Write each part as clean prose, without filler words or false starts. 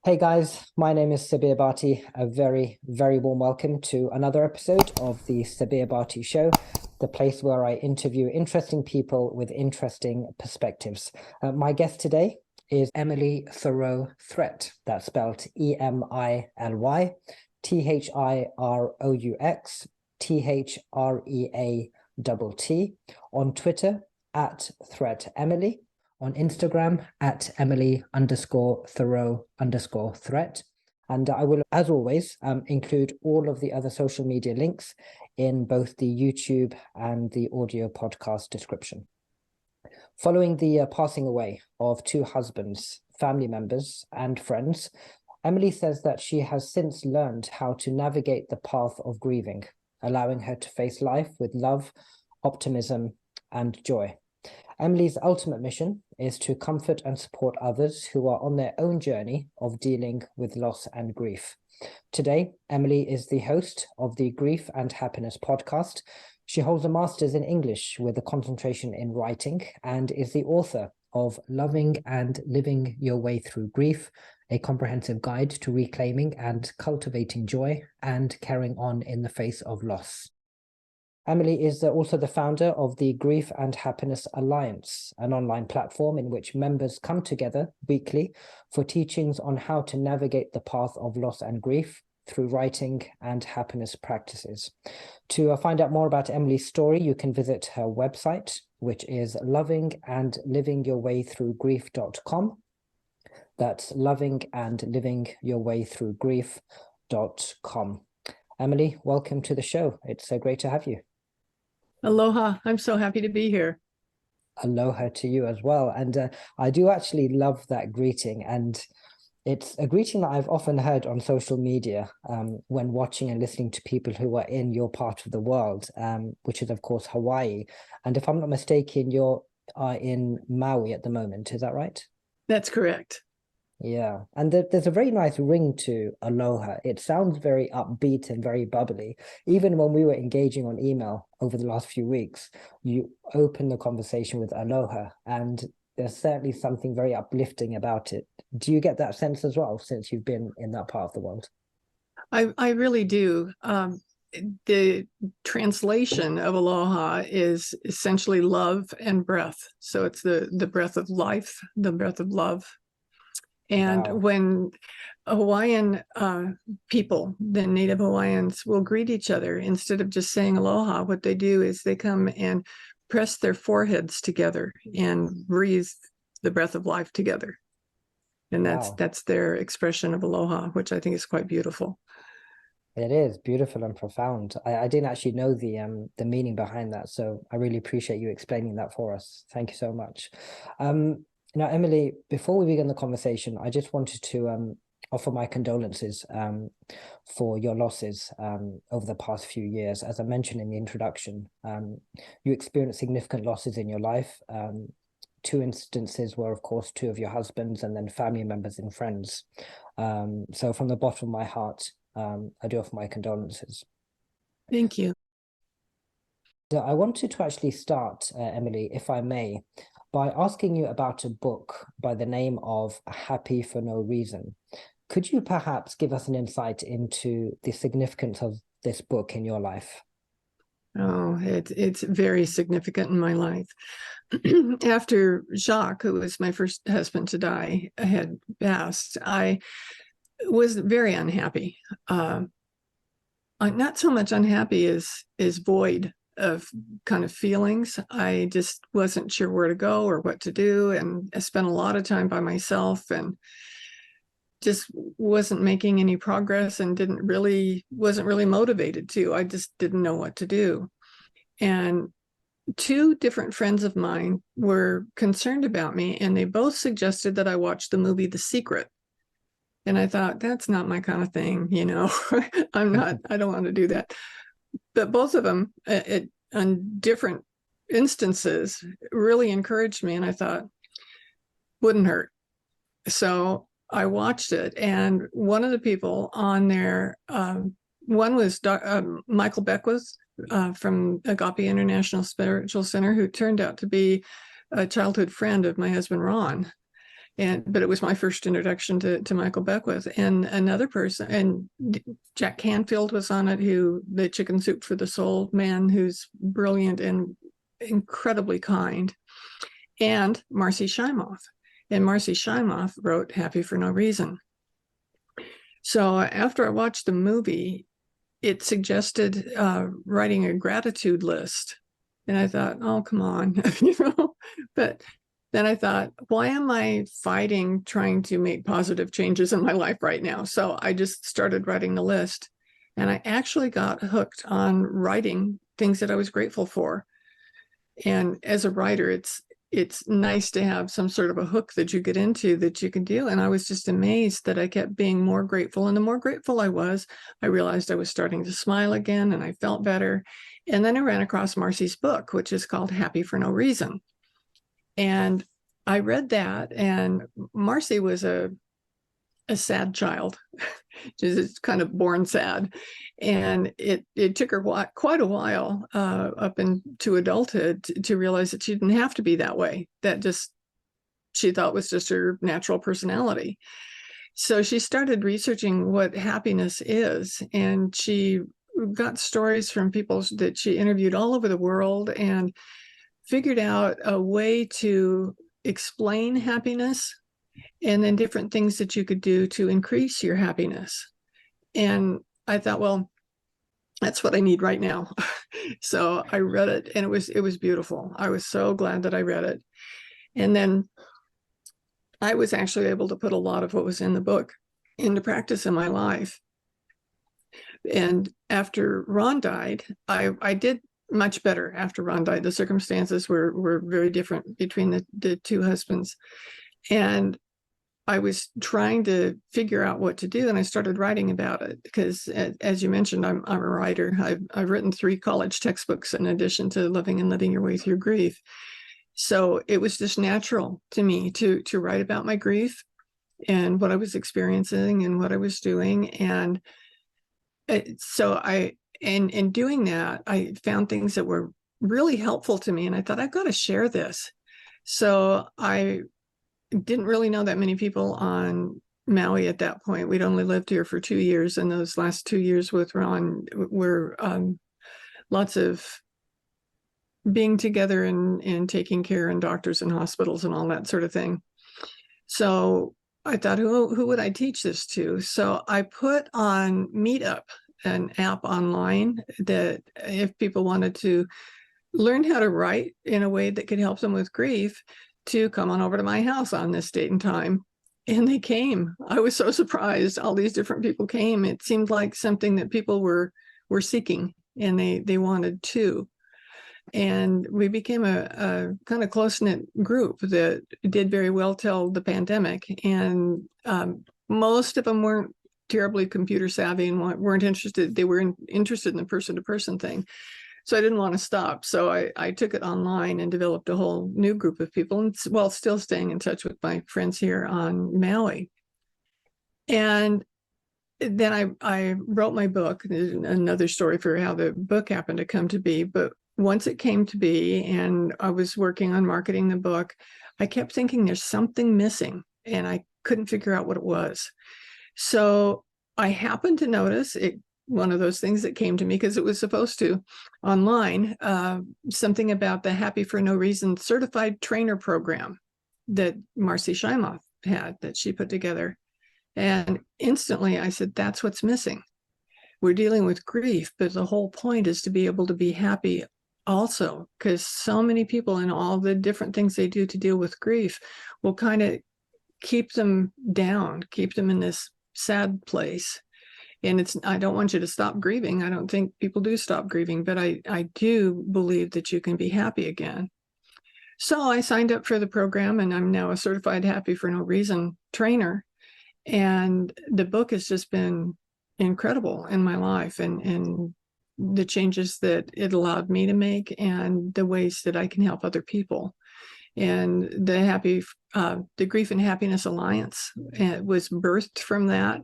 Hey guys, my name is Sabir Bhatti. A very, very warm welcome to another episode of the Sabir Bhatti Show, the place where I interview interesting people with interesting perspectives. My guest today is Emily Thiroux Threatt. That's spelled Emily Thiroux Threatt on Twitter at Threat Emily, on Instagram at Emily_Thiroux_Threatt. And I will, as always, include all of the other social media links in both the YouTube and the audio podcast description. Following the passing away of two husbands, family members, and friends, Emily says that she has since learned how to navigate the path of grieving, allowing her to face life with love, optimism, and joy. Emily's ultimate mission is to comfort and support others who are on their own journey of dealing with loss and grief. Today, Emily is the host of the Grief and Happiness podcast. She holds a master's in English with a concentration in writing and is the author of Loving and Living Your Way Through Grief, a comprehensive guide to reclaiming and cultivating joy and carrying on in the face of loss. Emily is also the founder of the Grief and Happiness Alliance, an online platform in which members come together weekly for teachings on how to navigate the path of loss and grief through writing and happiness practices. To find out more about Emily's story, you can visit her website, which is lovingandlivingyourwaythroughgrief.com. That's lovingandlivingyourwaythroughgrief.com. Emily, welcome to the show. It's great to have you. Aloha. I'm so happy to be here. Aloha to you as well. And I do actually love that greeting. And it's a greeting that I've often heard on social media when watching and listening to people who are in your part of the world, which is, of course, Hawaii. And if I'm not mistaken, you're in Maui at the moment. Is that right? That's correct. Yeah, and there's a very nice ring to aloha. It sounds very upbeat and very bubbly. Even when we were engaging on email over the last few weeks, you open the conversation with aloha, and there's certainly something very uplifting about it. Do you get that sense as well, since you've been in that part of the world? I really do. The translation of aloha is essentially love and breath. So it's the breath of life, the breath of love. And Wow. when Hawaiian people, the Native Hawaiians, will greet each other, instead of just saying aloha, what they do is they come and press their foreheads together and breathe the breath of life together. And that's their expression of aloha, which I think is quite beautiful. It is beautiful and profound. I didn't actually know the meaning behind that, so I really appreciate you explaining that for us. Thank you so much. Now, Emily, before we begin the conversation, I just wanted to offer my condolences for your losses over the past few years. As I mentioned in the introduction, you experienced significant losses in your life. Two instances were, of course, two of your husbands and then family members and friends. So from the bottom of my heart, I do offer my condolences. Thank you. I wanted to actually start, Emily, if I may, by asking you about a book by the name of Happy for No Reason. Could you perhaps give us an insight into the significance of this book in your life? Oh, it's very significant in my life. After Jacques, who was my first husband to die, had passed, I was very unhappy. Not so much unhappy as void of kind of feelings. I just wasn't sure where to go or what to do, and I spent a lot of time by myself and just wasn't making any progress and wasn't really motivated to. I just didn't know what to do. And two different friends of mine were concerned about me, and they both suggested that I watch the movie The Secret. And I thought, that's not my kind of thing, I don't want to do that. But both of them, on different instances, really encouraged me. And I thought, wouldn't hurt. So I watched it. And one of the people on there, one was Michael Beckwith from Agape International Spiritual Center, who turned out to be a childhood friend of my husband, Ron. but it was my first introduction to Michael Beckwith. And another person, and Jack Canfield was on it, who the Chicken Soup for the Soul man, who's brilliant and incredibly kind, and Marci Shimoff. And Marci Shimoff wrote Happy for No Reason. So after I watched the movie, it suggested writing a gratitude list. And I thought, oh, come on, but then I thought, why am I fighting trying to make positive changes in my life right now? So I just started writing the list, and I actually got hooked on writing things that I was grateful for. And as a writer, it's nice to have some sort of a hook that you get into that you can do. And I was just amazed that I kept being more grateful. And the more grateful I was, I realized I was starting to smile again, and I felt better. And then I ran across Marci's book, which is called Happy for No Reason. And I read that, and Marci was a sad child. She's kind of born sad. And it took her quite a while up into adulthood to realize that she didn't have to be that way. That just, she thought was just her natural personality. So she started researching what happiness is, and she got stories from people that she interviewed all over the world and figured out a way to explain happiness, and then different things that you could do to increase your happiness. And I thought, well, that's what I need right now. So I read it, and it was beautiful. I was so glad that I read it. And then I was actually able to put a lot of what was in the book into practice in my life. And after Ron died, I did much better after Ron died. The circumstances were very different between the two husbands. And I was trying to figure out what to do, and I started writing about it because, as you mentioned, I'm a writer. I've written 3 college textbooks in addition to Living and Letting Your Way Through Grief. So it was just natural to me to write about my grief and what I was experiencing and what I was doing. And so in doing that, I found things that were really helpful to me, and I thought, I've got to share this. So I didn't really know that many people on Maui at that point. We'd only lived here for 2 years, and those last 2 years with Ron were lots of being together and taking care in doctors and hospitals and all that sort of thing. So I thought, who would I teach this to? So I put on Meetup, an app online that if people wanted to learn how to write in a way that could help them with grief, to come on over to my house on this date and time. And they came. I was so surprised. All these different people came. It seemed like something that people were seeking, and they wanted to. And we became a kind of close-knit group that did very well till the pandemic. And most of them weren't terribly computer savvy and weren't interested. They were interested in the person-to-person thing. So I didn't want to stop. So I took it online and developed a whole new group of people, and while still staying in touch with my friends here on Maui. And then I wrote my book. There's another story for how the book happened to come to be. But once it came to be and I was working on marketing the book, I kept thinking there's something missing, and I couldn't figure out what it was. So I happened to notice it. One of those things that came to me, because it was supposed to online, something about the Happy for No Reason certified trainer program that Marci Shimoff had, that she put together. And instantly I said, that's what's missing. We're dealing with grief, but the whole point is to be able to be happy also, because so many people and all the different things they do to deal with grief will kind of keep them down, keep them in this sad place. And I don't want you to stop grieving. I don't think people do stop grieving, but I do believe that you can be happy again. So I signed up for the program, and I'm now a certified Happy for No Reason trainer. And the book has just been incredible in my life, and the changes that it allowed me to make and the ways that I can help other people. And the Grief and Happiness Alliance was birthed from that.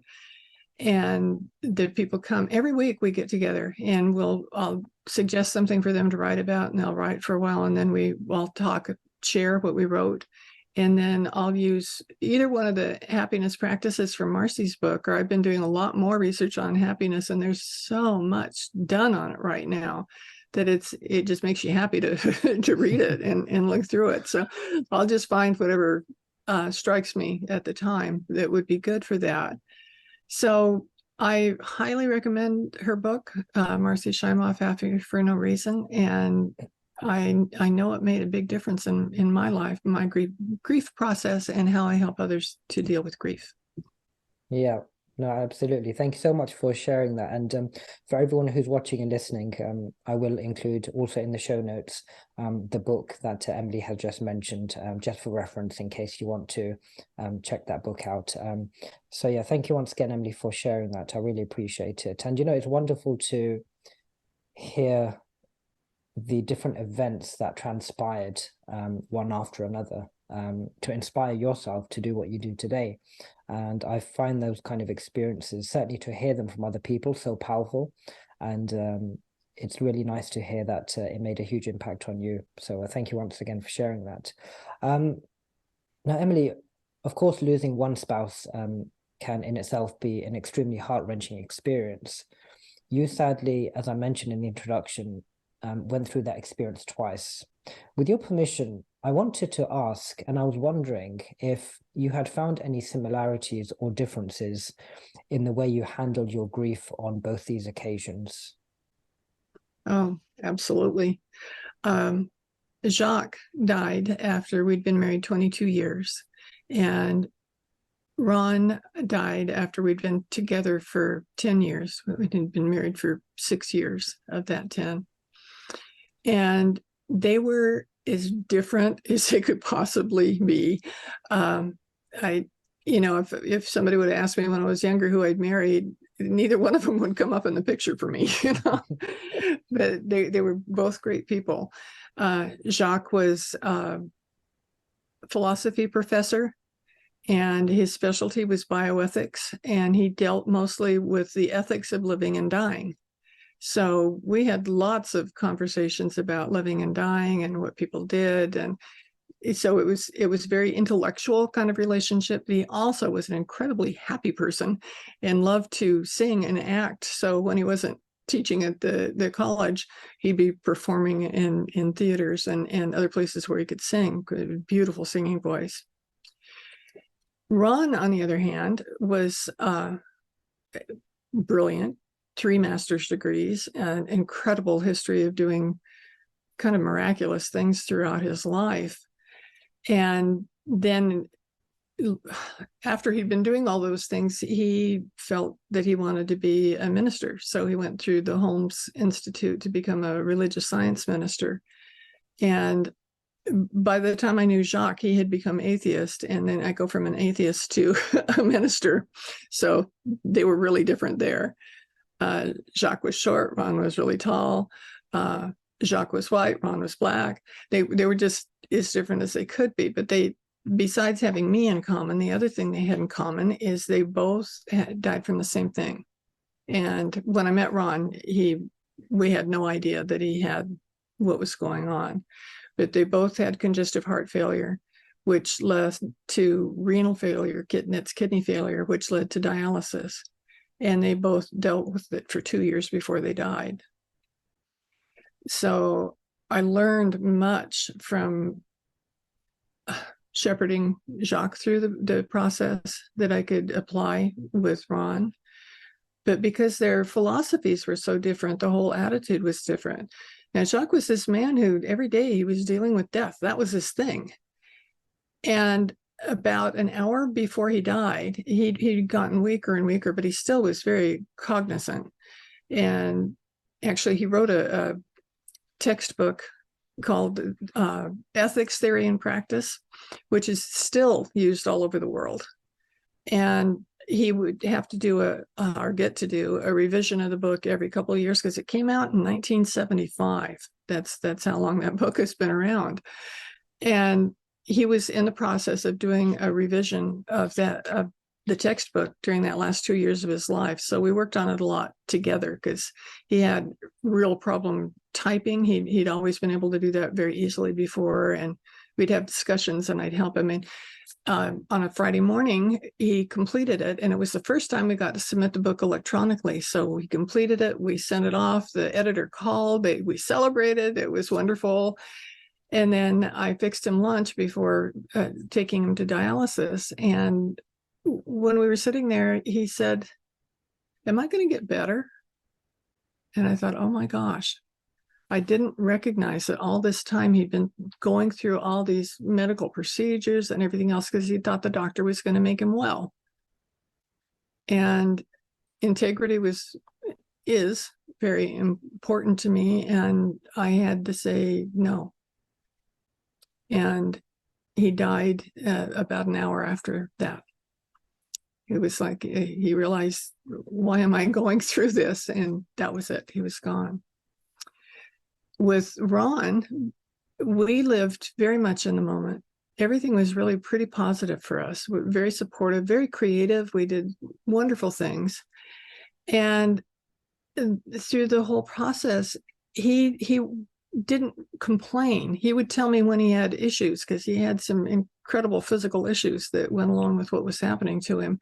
And the people come every week. We get together, and I'll suggest something for them to write about, and they'll write for a while, and then we'll talk, share what we wrote, And then I'll use either one of the happiness practices from Marci's book, or I've been doing a lot more research on happiness, and there's so much done on it right now that it just makes you happy to to read it and look through it. So I'll just find whatever strikes me at the time that would be good for that. So I highly recommend her book, Marci Shimoff, Happy for No Reason. And I know it made a big difference in my life, my grief process, and how I help others to deal with grief. Yeah, no, absolutely. Thank you so much for sharing that. And for everyone who's watching and listening, I will include also in the show notes the book that Emily has just mentioned, just for reference in case you want to check that book out. So yeah, thank you once again, Emily, for sharing that. I really appreciate it. And it's wonderful to hear the different events that transpired one after another to inspire yourself to do what you do today. And I find those kind of experiences, certainly to hear them from other people, so powerful. And it's really nice to hear that it made a huge impact on you. So thank you once again for sharing that. Now, Emily, of course, losing one spouse can in itself be an extremely heart-wrenching experience. You sadly, as I mentioned in the introduction, went through that experience twice. With your permission, I wanted to ask, and I was wondering if you had found any similarities or differences in the way you handled your grief on both these occasions. Oh, absolutely. Jacques died after we'd been married 22 years, and Ron died after we'd been together for 10 years. We'd been married for 6 years of that 10. And they were as different as they could possibly be. If somebody would have asked me when I was younger who I'd married, neither one of them would come up in the picture for me, But they were both great people. Jacques was a philosophy professor, and his specialty was bioethics, and he dealt mostly with the ethics of living and dying. So we had lots of conversations about living and dying and what people did. And so it was very intellectual kind of relationship. But he also was an incredibly happy person and loved to sing and act. So when he wasn't teaching at the college, he'd be performing in theaters and other places where he could sing. Beautiful singing voice. Ron, on the other hand, was brilliant. 3 master's degrees, an incredible history of doing kind of miraculous things throughout his life. And then after he'd been doing all those things, he felt that he wanted to be a minister. So he went through the Holmes Institute to become a religious science minister. And by the time I knew Jacques, he had become atheist. And then I go from an atheist to a minister. So they were really different there. Jacques was short, Ron was really tall. Jacques was white, Ron was black. They were just as different as they could be. But they, besides having me in common, the other thing they had in common is they both had died from the same thing. And when I met Ron, we had no idea that he had what was going on. But they both had congestive heart failure, which led to renal failure, kidney failure, which led to dialysis. And they both dealt with it for 2 years before they died. So I learned much from shepherding Jacques through the process that I could apply with Ron. But because their philosophies were so different, the whole attitude was different. Now, Jacques was this man who every day he was dealing with death. That was his thing. And about an hour before he died, he'd gotten weaker and weaker, but he still was very cognizant. And actually, he wrote a textbook called Ethics, Theory, and Practice, which is still used all over the world. And he would have to do get to do a revision of the book every couple of years because it came out in 1975. That's how long that book has been around. And he was in the process of doing a revision of the textbook during that last 2 years of his life. So we worked on it a lot together because he had real problem typing. He'd always been able to do that very easily before. And we'd have discussions and I'd help him. And on a Friday morning, he completed it. And it was the first time we got to submit the book electronically. So we completed it. We sent it off. The editor called. We celebrated. It was wonderful. And then I fixed him lunch before taking him to dialysis. And when we were sitting there, he said, "Am I going to get better?" And I thought, oh my gosh, I didn't recognize that all this time he'd been going through all these medical procedures and everything else because he thought the doctor was going to make him well. And integrity is very important to me. And I had to say no. And he died about an hour after that. It was like he realized, why am I going through this? And that was it. He was gone. With Ron, we lived very much in the moment. Everything was really pretty positive for us. We were very supportive, very creative. We did wonderful things. And through the whole process, he didn't complain. He would tell me when he had issues, because he had some incredible physical issues that went along with what was happening to him.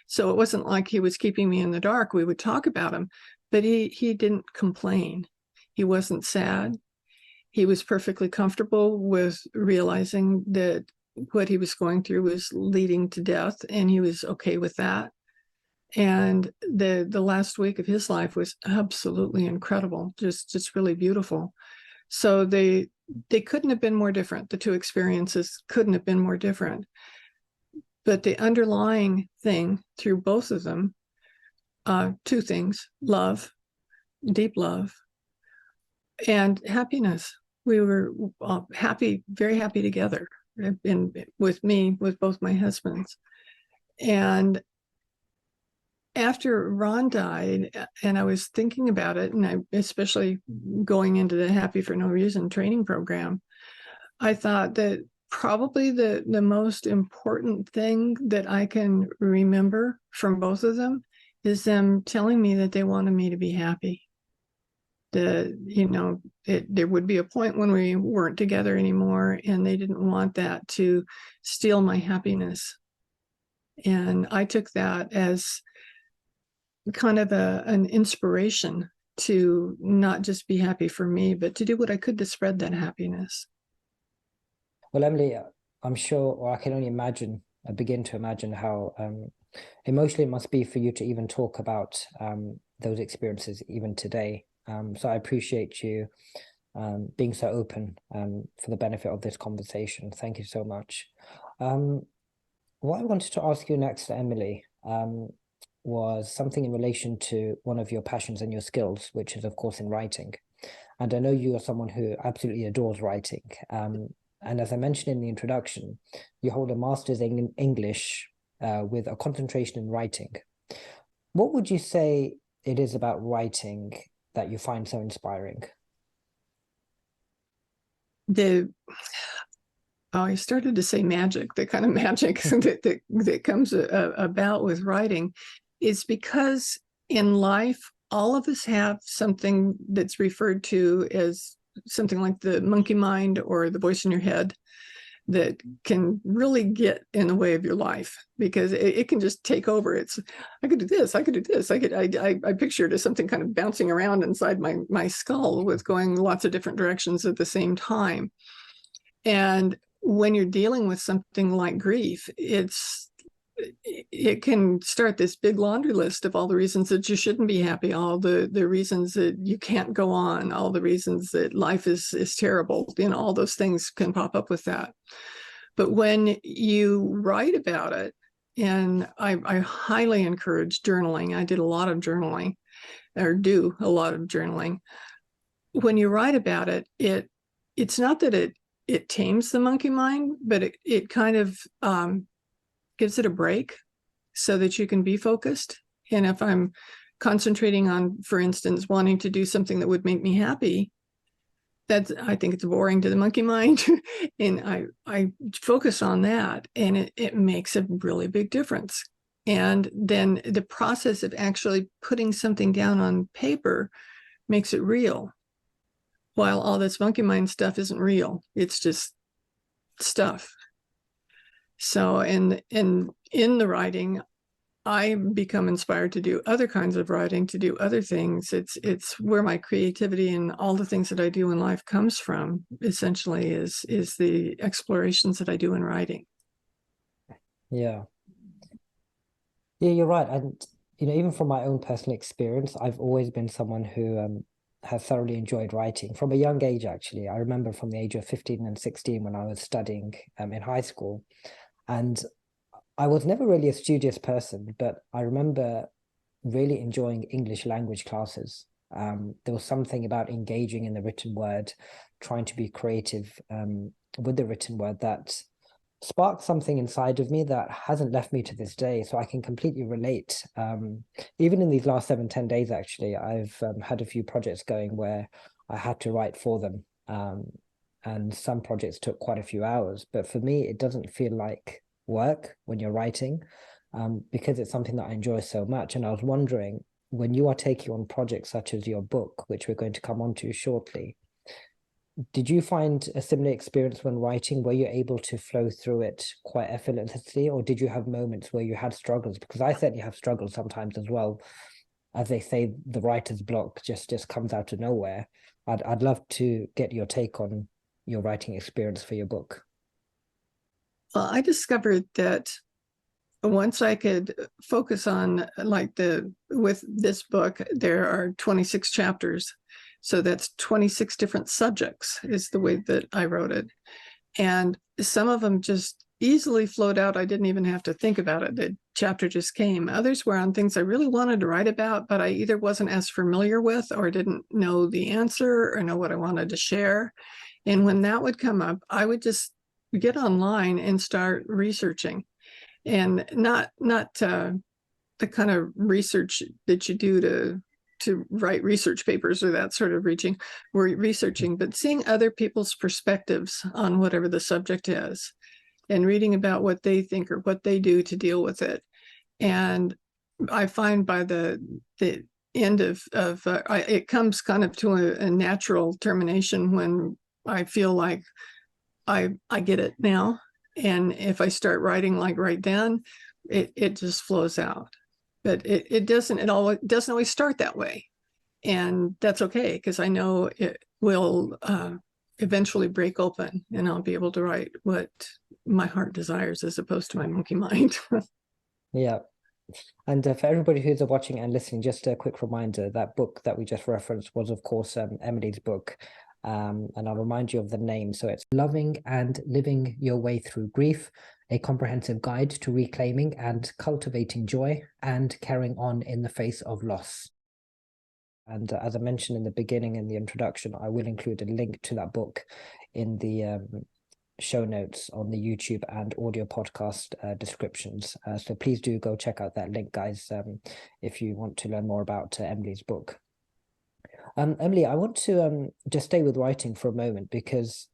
So it wasn't like he was keeping me in the dark. We would talk about him, but he didn't complain. He wasn't sad. He was perfectly comfortable with realizing that what he was going through was leading to death, and he was okay with that. And the last week of his life was absolutely incredible, just really beautiful. So they couldn't have been more different. The two experiences couldn't have been more different. But the underlying thing through both of them, two things: love, deep love, and happiness. We were happy, very happy together, with both my husbands. And after Ron died, and I was thinking about it, and I especially going into the Happy for No Reason training program, I thought that probably the most important thing that I can remember from both of them is them telling me that they wanted me to be happy. There would be a point when we weren't together anymore, and they didn't want that to steal my happiness. And I took that as kind of an inspiration to not just be happy for me, but to do what I could to spread that happiness. Well, Emily, I'm sure, or I can only imagine, I begin to imagine how emotional it must be for you to even talk about those experiences even today. So I appreciate you being so open for the benefit of this conversation. Thank you so much. What I wanted to ask you next, Emily, was something in relation to one of your passions and your skills, which is, of course, in writing. And I know you are someone who absolutely adores writing. And as I mentioned in the introduction, you hold a master's in English with a concentration in writing. What would you say it is about writing that you find so inspiring? I started to say magic, the kind of magic that comes about with writing, is because in life, all of us have something that's referred to as something like the monkey mind or the voice in your head that can really get in the way of your life, because it can just take over. I could do this, I could do this. I picture it as something kind of bouncing around inside my skull with going lots of different directions at the same time. And when you're dealing with something like grief, it can start this big laundry list of all the reasons that you shouldn't be happy, all the reasons that you can't go on, all the reasons that life is terrible. All those things can pop up with that. But when you write about it, and I highly encourage journaling. I did a lot of journaling, or do a lot of journaling. When you write about it, it's not that it tames the monkey mind, but it kind of gives it a break so that you can be focused. And if I'm concentrating on, for instance, wanting to do something that would make me happy, I think it's boring to the monkey mind. And I focus on that, and it makes a really big difference. And then the process of actually putting something down on paper makes it real, while all this monkey mind stuff isn't real. It's just stuff. So in the writing, I become inspired to do other kinds of writing, to do other things. It's where my creativity and all the things that I do in life comes from, essentially, is the explorations that I do in writing. Yeah. Yeah, you're right. And, even from my own personal experience, I've always been someone who has thoroughly enjoyed writing from a young age, actually. I remember from the age of 15 and 16 when I was studying in high school. And I was never really a studious person, but I remember really enjoying English language classes. There was something about engaging in the written word, trying to be creative with the written word that sparked something inside of me that hasn't left me to this day. So I can completely relate. Even in these last 7-10 days, actually, I've had a few projects going where I had to write for them. And some projects took quite a few hours. But for me, it doesn't feel like work when you're writing, because it's something that I enjoy so much. And I was wondering, when you are taking on projects such as your book, which we're going to come on to shortly, did you find a similar experience when writing? Were you able to flow through it quite effortlessly, or did you have moments where you had struggles? Because I certainly have struggles sometimes as well. As they say, the writer's block just comes out of nowhere. I'd love to get your take on your writing experience for your book. Well, I discovered that once I could focus on, with this book, there are 26 chapters. So that's 26 different subjects is the way that I wrote it. And some of them just easily flowed out. I didn't even have to think about it. The chapter just came. Others were on things I really wanted to write about, but I either wasn't as familiar with or didn't know the answer or know what I wanted to share. And when that would come up, I would just get online and start researching. And not the kind of research that you do to write research papers or that sort of researching, but seeing other people's perspectives on whatever the subject is and reading about what they think or what they do to deal with it. And I find by the end of it comes kind of to a natural termination when I feel like I get it now. And if I start writing right then, it just flows out. But it doesn't always start that way. And that's okay, because I know it will eventually break open and I'll be able to write what my heart desires as opposed to my monkey mind. Yeah. And for everybody who's watching and listening, just a quick reminder, that book that we just referenced was, of course, Emily's book. And I'll remind you of the name. So it's Loving and Living Your Way Through Grief, a comprehensive guide to reclaiming and cultivating joy and carrying on in the face of loss. And as I mentioned in the beginning, in the introduction, I will include a link to that book in the show notes on the YouTube and audio podcast descriptions. So please do go check out that link, guys, if you want to learn more about Emily's book. Emily, I want to just stay with writing for a moment, because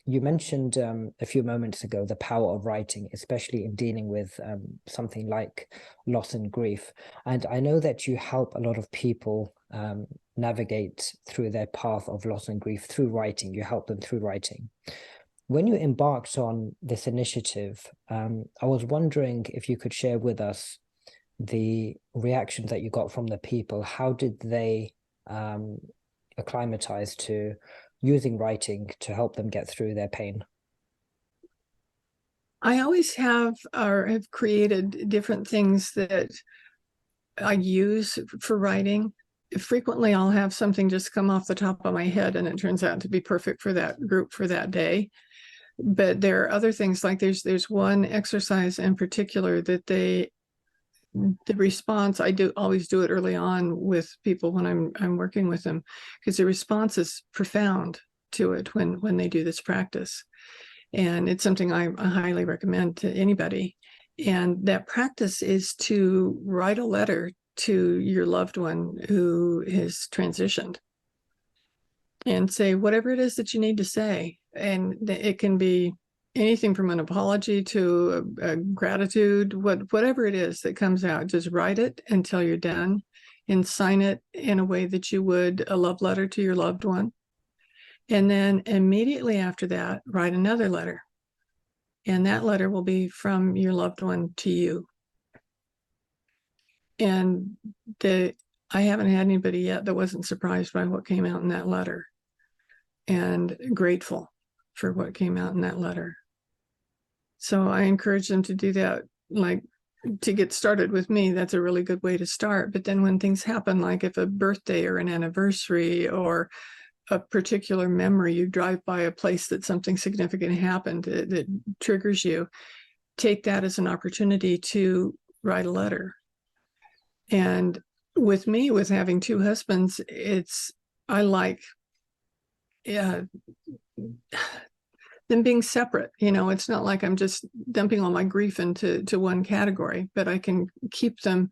you mentioned a few moments ago the power of writing, especially in dealing with something like loss and grief. And I know that you help a lot of people navigate through their path of loss and grief through writing. You help them through writing. When you embarked on this initiative, I was wondering if you could share with us the reactions that you got from the people. How did they acclimatize to using writing to help them get through their pain? I always have created different things that I use for writing. Frequently, I'll have something just come off the top of my head and it turns out to be perfect for that group for that day. But there are other things, like there's one exercise in particular that the response, I always do it early on with people when I'm working with them, because the response is profound to it when they do this practice. And it's something I highly recommend to anybody. And that practice is to write a letter to your loved one who has transitioned and say whatever it is that you need to say. And it can be anything from an apology to a gratitude, whatever it is that comes out. Just write it until you're done and sign it in a way that you would a love letter to your loved one. And then immediately after that, write another letter. and that letter will be from your loved one to you. And I haven't had anybody yet that wasn't surprised by what came out in that letter and grateful for what came out in that letter. So I encourage them to do that, like to get started with me. That's a really good way to start. But then when things happen, like if a birthday or an anniversary or a particular memory, you drive by a place that something significant happened that triggers you, take that as an opportunity to write a letter. And with me, with having two husbands, I like them being separate. It's not like I'm just dumping all my grief into one category, but I can keep them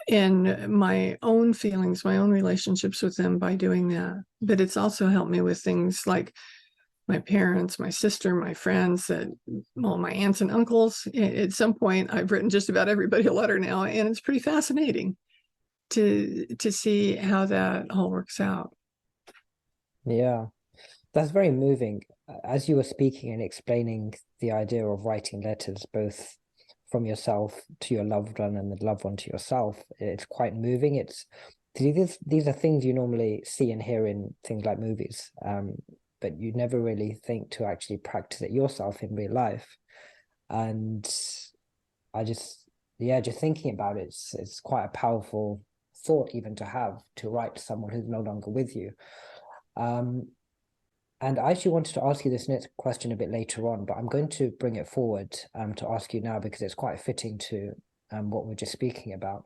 in my own feelings, my own relationships with them by doing that. But it's also helped me with things like my parents, my sister, my friends, my aunts and uncles. At some point, I've written just about everybody a letter now, and it's pretty fascinating to see how that all works out. Yeah, that's very moving. As you were speaking and explaining the idea of writing letters, both from yourself to your loved one and the loved one to yourself, it's quite moving. These are things you normally see and hear in things like movies, but you never really think to actually practice it yourself in real life. And just thinking about it, it's quite a powerful thought even to have, to write to someone who's no longer with you. And I actually wanted to ask you this next question a bit later on, but I'm going to bring it forward to ask you now because it's quite fitting to what we're just speaking about.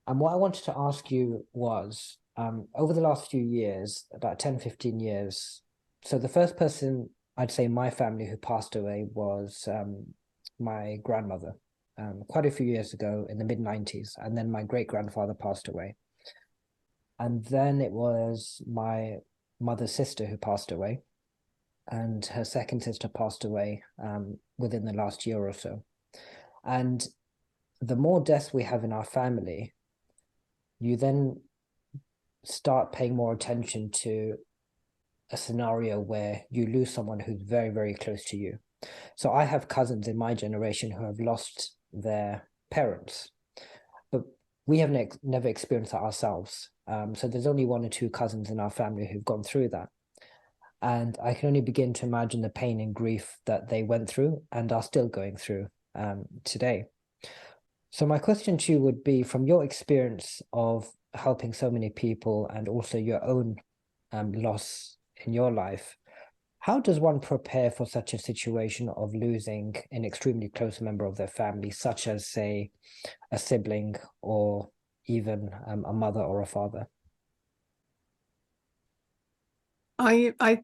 And what I wanted to ask you was, over the last few years, about 10, 15 years, so the first person I'd say in my family who passed away was my grandmother, quite a few years ago in the mid-90s. And then my great-grandfather passed away. And then it was my mother's sister who passed away, and her second sister passed away within the last year or so. And the more deaths we have in our family, you then start paying more attention to a scenario where you lose someone who's very, very close to you. So I have cousins in my generation who have lost their parents, but we have never experienced that ourselves. So there's only one or two cousins in our family who've gone through that. And I can only begin to imagine the pain and grief that they went through and are still going through today. So my question to you would be, from your experience of helping so many people and also your own loss in your life, how does one prepare for such a situation of losing an extremely close member of their family, such as, say, a sibling or even a mother or a father? I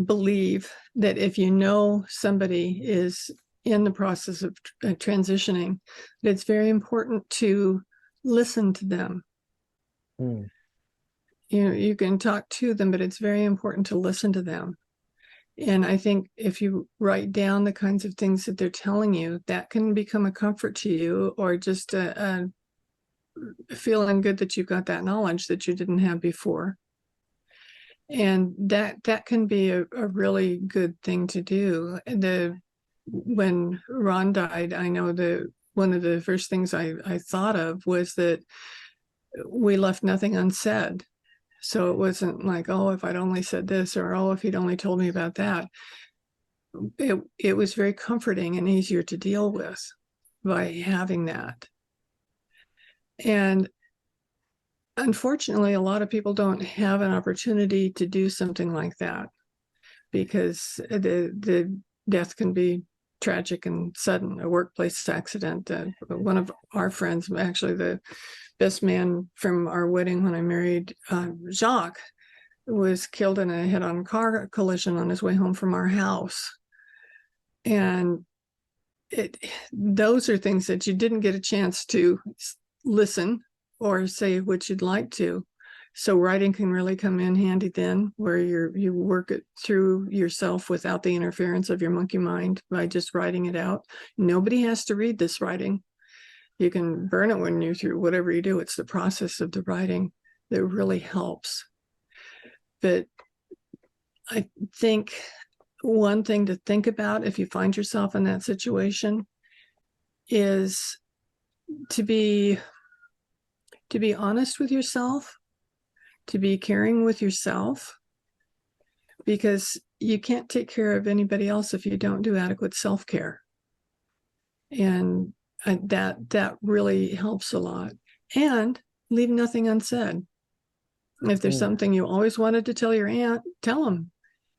believe that if you know somebody is in the process of transitioning, that it's very important to listen to them. You can talk to them, but it's very important to listen to them. And I think if you write down the kinds of things that they're telling you, that can become a comfort to you, or just a feeling good that you've got that knowledge that you didn't have before. And that can be a really good thing to do. When Ron died, I know one of the first things I thought of was that we left nothing unsaid. So it wasn't like, oh, if I'd only said this, or oh, if he'd only told me about that. It was very comforting and easier to deal with by having that. And unfortunately, a lot of people don't have an opportunity to do something like that, because the death can be tragic and sudden. A workplace accident. One of our friends, actually the best man from our wedding when I married Jacques, was killed in a head-on car collision on his way home from our house. And those are things that you didn't get a chance to listen or say what you'd like to. So writing can really come in handy then, where you work it through yourself without the interference of your monkey mind by just writing it out. Nobody has to read this writing. You can burn it when you're through. Whatever you do, it's the process of the writing that really helps. But I think one thing to think about if you find yourself in that situation is to be honest with yourself, to be caring with yourself, because you can't take care of anybody else if you don't do adequate self-care. And that really helps a lot. And leave nothing unsaid. If there's something you always wanted to tell your aunt, tell him.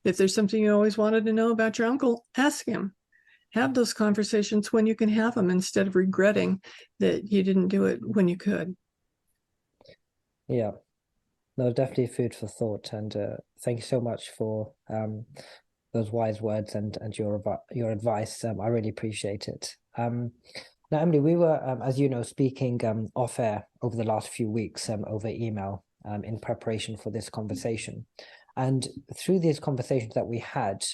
If there's something you always wanted to know about your uncle, ask him. Have those conversations when you can have them, instead of regretting that you didn't do it when you could. Yeah, no, definitely food for thought. And thank you so much for those wise words and your advice. I really appreciate it. Now, Emily, we were, as you know, speaking off air over the last few weeks over email in preparation for this conversation. And through these conversations that we had,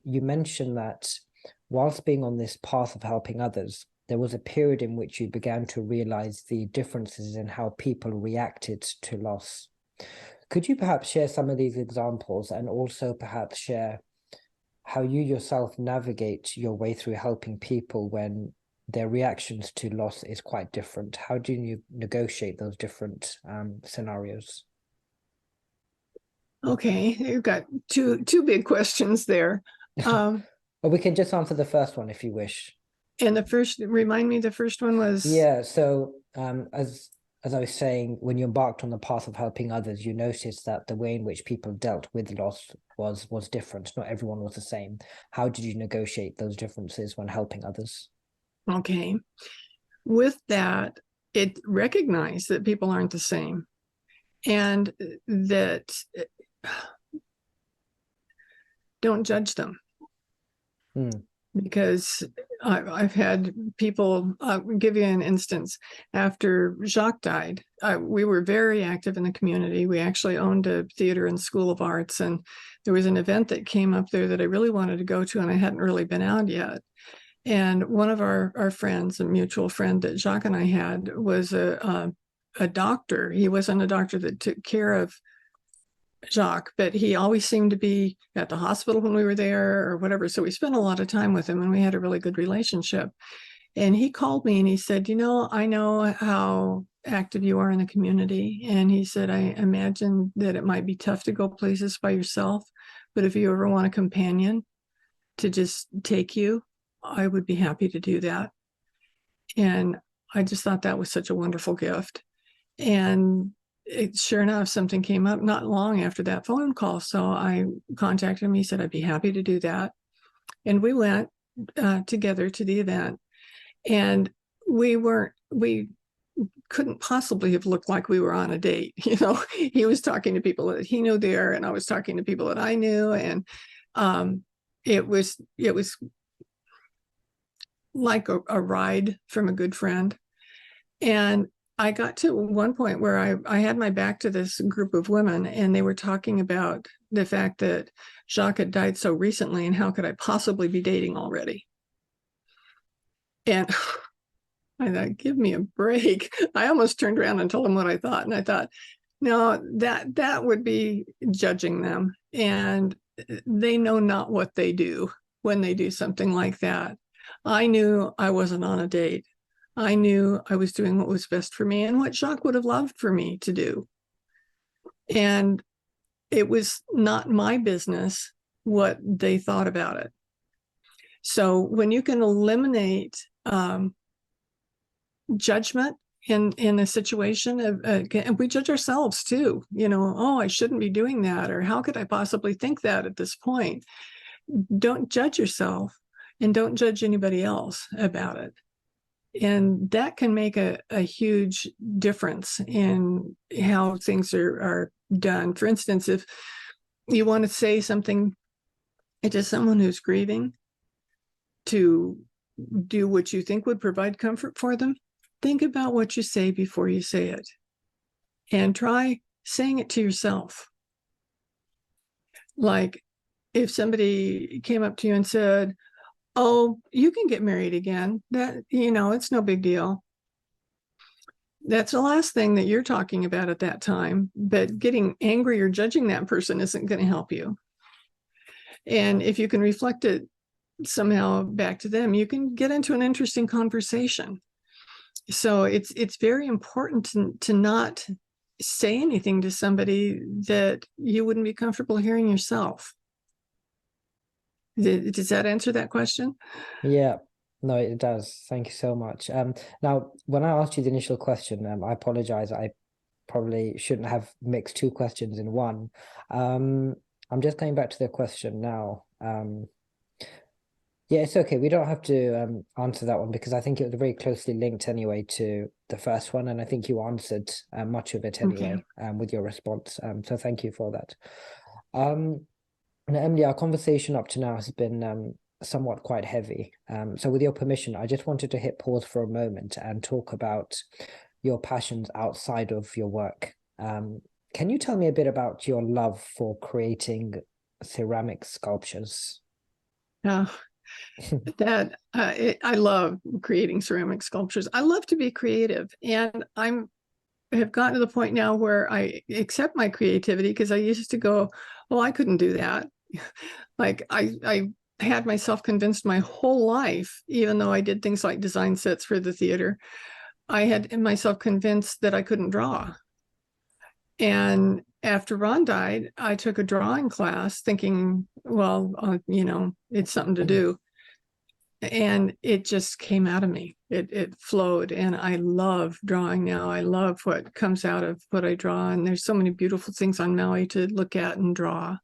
you mentioned that whilst being on this path of helping others, there was a period in which you began to realize the differences in how people reacted to loss. Could you perhaps share some of these examples, and also perhaps share how you yourself navigate your way through helping people when their reactions to loss is quite different? How do you negotiate those different scenarios? Okay, you've got two big questions there. Or we can just answer the first one if you wish. And the first, remind me, the first one was? Yeah, so as I was saying, when you embarked on the path of helping others, you noticed that the way in which people dealt with loss was different. Not everyone was the same. How did you negotiate those differences when helping others? Okay. With that, it recognized that people aren't the same, and that don't judge them. Because I've had people, I'll give you an instance. After Jacques died, we were very active in the community. We actually owned a theater and school of arts, and there was an event that came up there that I really wanted to go to, and I hadn't really been out yet. And one of our friends, a mutual friend that Jacques and I had, was a doctor. He wasn't a doctor that took care of Jacques, but he always seemed to be at the hospital when we were there or whatever. So we spent a lot of time with him, and we had a really good relationship. And he called me and he said, I know how active you are in the community. And he said, I imagine that it might be tough to go places by yourself, but if you ever want a companion to just take you, I would be happy to do that. And I just thought that was such a wonderful gift. And sure enough, something came up not long after that phone call. So I contacted him. He said, I'd be happy to do that. And we went together to the event. And we couldn't possibly have looked like we were on a date. He was talking to people that he knew there, and I was talking to people that I knew. And it was like a ride from a good friend. And I got to one point where I had my back to this group of women, and they were talking about the fact that Jacques had died so recently, and how could I possibly be dating already? And I thought, give me a break. I almost turned around and told them what I thought. And I thought, no, that would be judging them. And they know not what they do when they do something like that. I knew I wasn't on a date. I knew I was doing what was best for me and what Jacques would have loved for me to do. And it was not my business what they thought about it. So when you can eliminate judgment in a situation of, and we judge ourselves too, I shouldn't be doing that, or how could I possibly think that at this point? Don't judge yourself, and don't judge anybody else about it. And that can make a huge difference in how things are done. For instance, if you want to say something to someone who's grieving, to do what you think would provide comfort for them, think about what you say before you say it, and try saying it to yourself. Like if somebody came up to you and said, oh, you can get married again, that, it's no big deal. That's the last thing that you're talking about at that time, but getting angry or judging that person isn't going to help you. And if you can reflect it somehow back to them, you can get into an interesting conversation. So it's very important to not say anything to somebody that you wouldn't be comfortable hearing yourself. Does that answer that question? Yeah, no, it does. Thank you so much. Now, when I asked you the initial question, I apologize. I probably shouldn't have mixed two questions in one. I'm just going back to the question now. Yeah, it's okay. We don't have to answer that one because I think it was very closely linked anyway to the first one, and I think you answered much of it anyway with your response. So thank you for that. Now, Emily, our conversation up to now has been somewhat quite heavy. So with your permission, I just wanted to hit pause for a moment and talk about your passions outside of your work. Can you tell me a bit about your love for creating ceramic sculptures? Yeah. That I love creating ceramic sculptures. I love to be creative, and I have gotten to the point now where I accept my creativity, because I used to go, "Oh, I couldn't do that." Like I had myself convinced my whole life, even though I did things like design sets for the theater, I had myself convinced that I couldn't draw. And after Ron died, I took a drawing class thinking, well, it's something to do. And it just came out of me. It flowed, and I love drawing now. I love what comes out of what I draw, and there's so many beautiful things on Maui to look at and draw.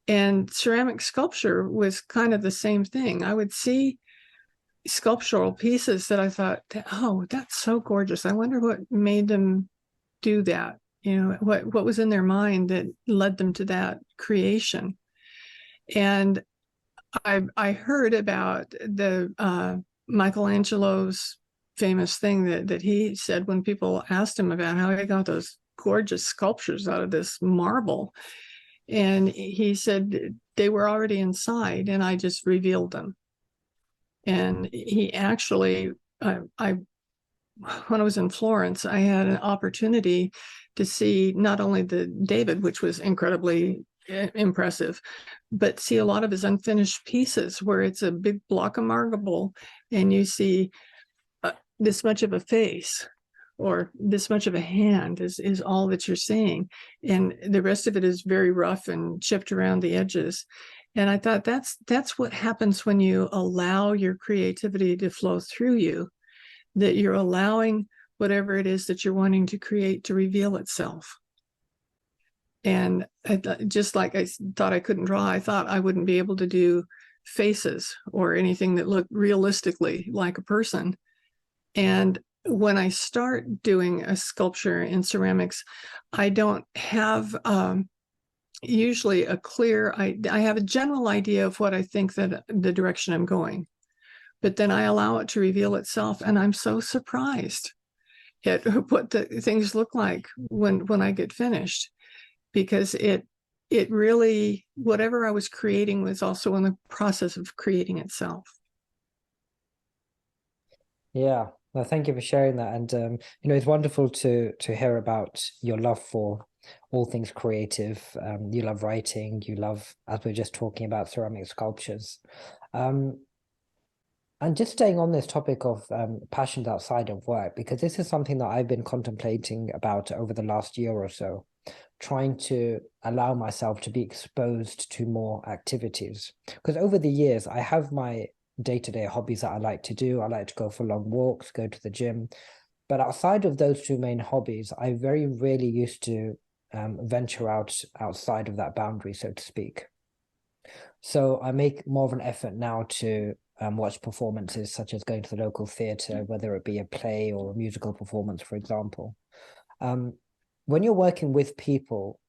And ceramic sculpture was kind of the same thing. I would see sculptural pieces that I thought, oh, that's so gorgeous. I wonder what made them do that. What was in their mind that led them to that creation. And I heard about the Michelangelo's famous thing that he said when people asked him about how he got those gorgeous sculptures out of this marble. And he said they were already inside, and I just revealed them. And he actually, when I was in Florence, I had an opportunity to see not only the David, which was incredibly impressive, but see a lot of his unfinished pieces where it's a big block of marble and you see this much of a face or this much of a hand is all that you're seeing. And the rest of it is very rough and chipped around the edges. And I thought that's what happens when you allow your creativity to flow through you, that you're allowing whatever it is that you're wanting to create to reveal itself. And just like I thought I couldn't draw, I thought I wouldn't be able to do faces or anything that looked realistically like a person. And when I start doing a sculpture in ceramics, I don't have usually a clear, I have a general idea of what I think that the direction I'm going, but then I allow it to reveal itself. And I'm so surprised at what the things look like when I get finished, because it really, whatever I was creating was also in the process of creating itself. Yeah, well, thank you for sharing that. And it's wonderful to hear about your love for all things creative. You love writing, you love, as we are just talking about, ceramic sculptures. And just staying on this topic of passions outside of work, because this is something that I've been contemplating about over the last year or so, trying to allow myself to be exposed to more activities. Because over the years, I have my day-to-day hobbies that I like to do. I like to go for long walks, go to the gym. But outside of those two main hobbies, I very rarely used to venture outside of that boundary, so to speak. So I make more of an effort now to watch performances, such as going to the local theatre, whether it be a play or a musical performance, for example. When you're working with people,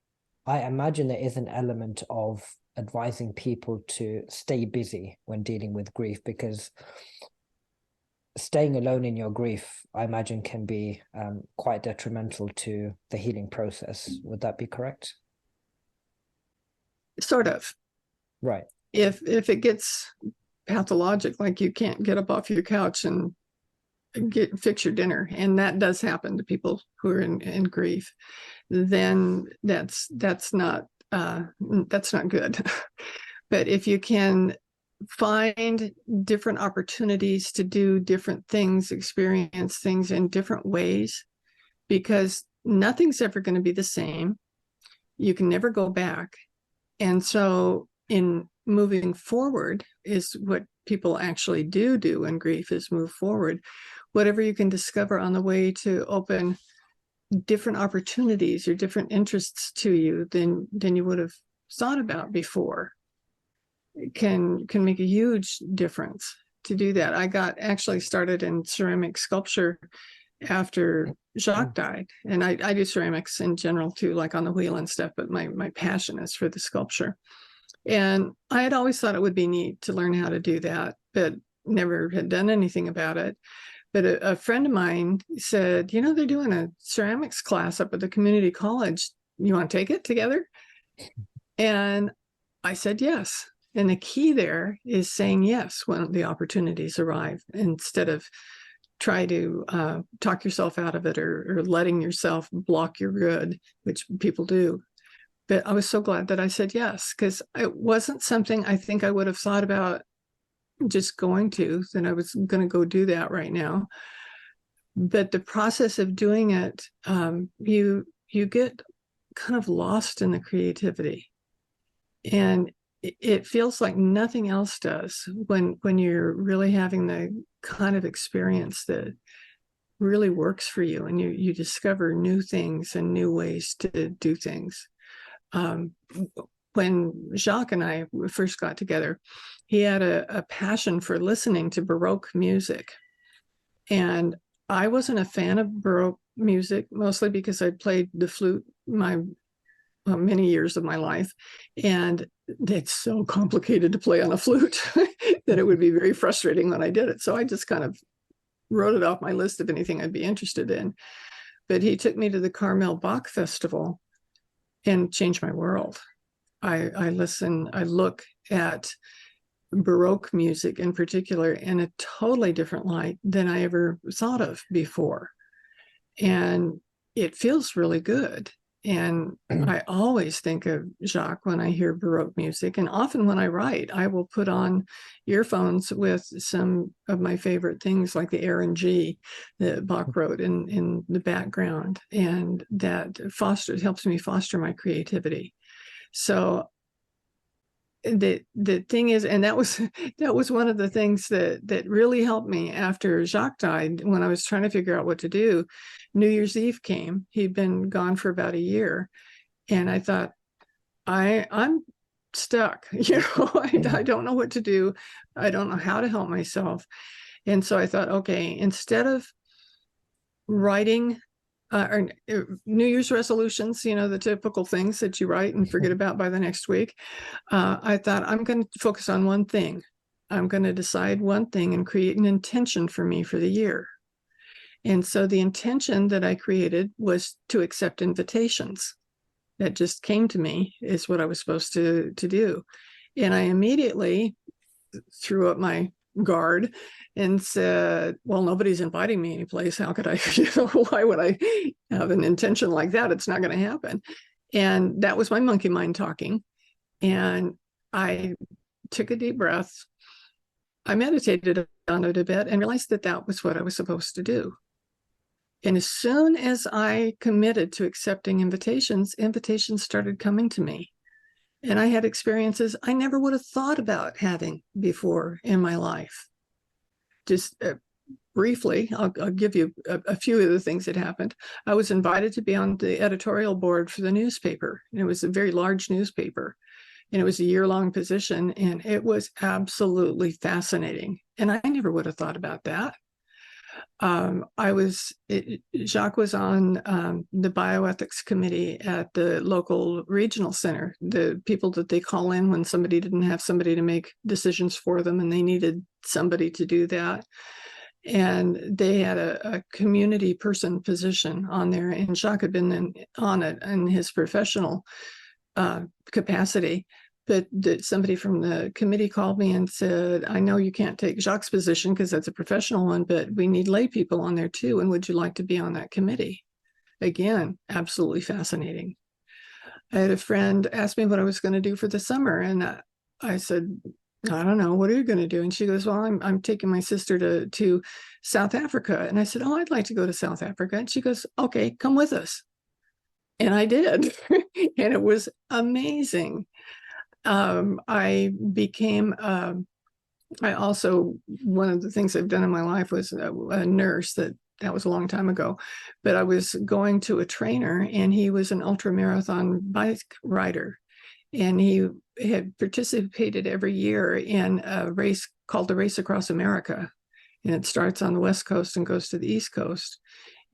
I imagine there is an element of advising people to stay busy when dealing with grief, because staying alone in your grief, I imagine, can be quite detrimental to the healing process. Would that be correct? Sort of. Right. If it gets pathologic, like you can't get up off your couch and fix your dinner, and that does happen to people who are in grief, then that's not good. But if you can find different opportunities to do different things, experience things in different ways, because nothing's ever going to be the same. You can never go back. And so in moving forward is what people actually do in grief, is move forward. Whatever you can discover on the way to open different opportunities or different interests to you than you would have thought about before can make a huge difference to do that. I got actually started in ceramic sculpture after Jacques died. And I do ceramics in general too, like on the wheel and stuff, but my passion is for the sculpture. And I had always thought it would be neat to learn how to do that, but never had done anything about it. But a friend of mine said, they're doing a ceramics class up at the community college. You want to take it together? And I said yes. And the key there is saying yes when the opportunities arrive, instead of try to talk yourself out of it or letting yourself block your good, which people do. But I was so glad that I said yes, because it wasn't something I think I would have thought about just going to, then I was going to go do that right now. But the process of doing it, you get kind of lost in the creativity. And it feels like nothing else does when you're really having the kind of experience that really works for you, and you discover new things and new ways to do things. When Jacques and I first got together, he had a passion for listening to Baroque music. And I wasn't a fan of Baroque music, mostly because I played the flute many years of my life. And it's so complicated to play on a flute that it would be very frustrating when I did it. So I just kind of wrote it off my list of anything I'd be interested in. But he took me to the Carmel Bach Festival and changed my world. I look at Baroque music in particular in a totally different light than I ever thought of before. And it feels really good. And I always think of Jacques when I hear Baroque music. And often when I write, I will put on earphones with some of my favorite things, like the Air and G that Bach wrote in the background. And that helps me foster my creativity. So the thing is, and that was one of the things that really helped me after Jacques died, when I was trying to figure out what to do. New Year's Eve came. He'd been gone for about a year, and I thought, I'm stuck. I don't know what to do. I don't know how to help myself. And so I thought, okay, instead of writing or New Year's resolutions, the typical things that you write and forget about by the next week, I thought, I'm going to focus on one thing. I'm going to decide one thing and create an intention for me for the year. And so the intention that I created was to accept invitations. That just came to me is what I was supposed to do. And I immediately threw up my guard and said, well, nobody's inviting me anyplace. How could I, why would I have an intention like that? It's not going to happen. And that was my monkey mind talking. And I took a deep breath. I meditated on it a bit and realized that was what I was supposed to do. And as soon as I committed to accepting invitations started coming to me. And I had experiences I never would have thought about having before in my life. Just briefly, I'll give you a few of the things that happened. I was invited to be on the editorial board for the newspaper. And it was a very large newspaper. And it was a year-long position. And it was absolutely fascinating. And I never would have thought about that. Jacques was on the bioethics committee at the local regional center, the people that they call in when somebody didn't have somebody to make decisions for them and they needed somebody to do that. And they had a community person position on there, and Jacques had been on it in his professional capacity. But somebody from the committee called me and said, I know you can't take Jacques' position because that's a professional one, but we need lay people on there too. And would you like to be on that committee? Again, absolutely fascinating. I had a friend ask me what I was going to do for the summer. And I said, I don't know, what are you going to do? And she goes, well, I'm taking my sister to South Africa. And I said, oh, I'd like to go to South Africa. And she goes, okay, come with us. And I did. And it was amazing. I became, I also, one of the things I've done in my life was a nurse. That was a long time ago, but I was going to a trainer, and he was an ultra marathon bike rider. And he had participated every year in a race called the Race Across America. And it starts on the West Coast and goes to the East Coast.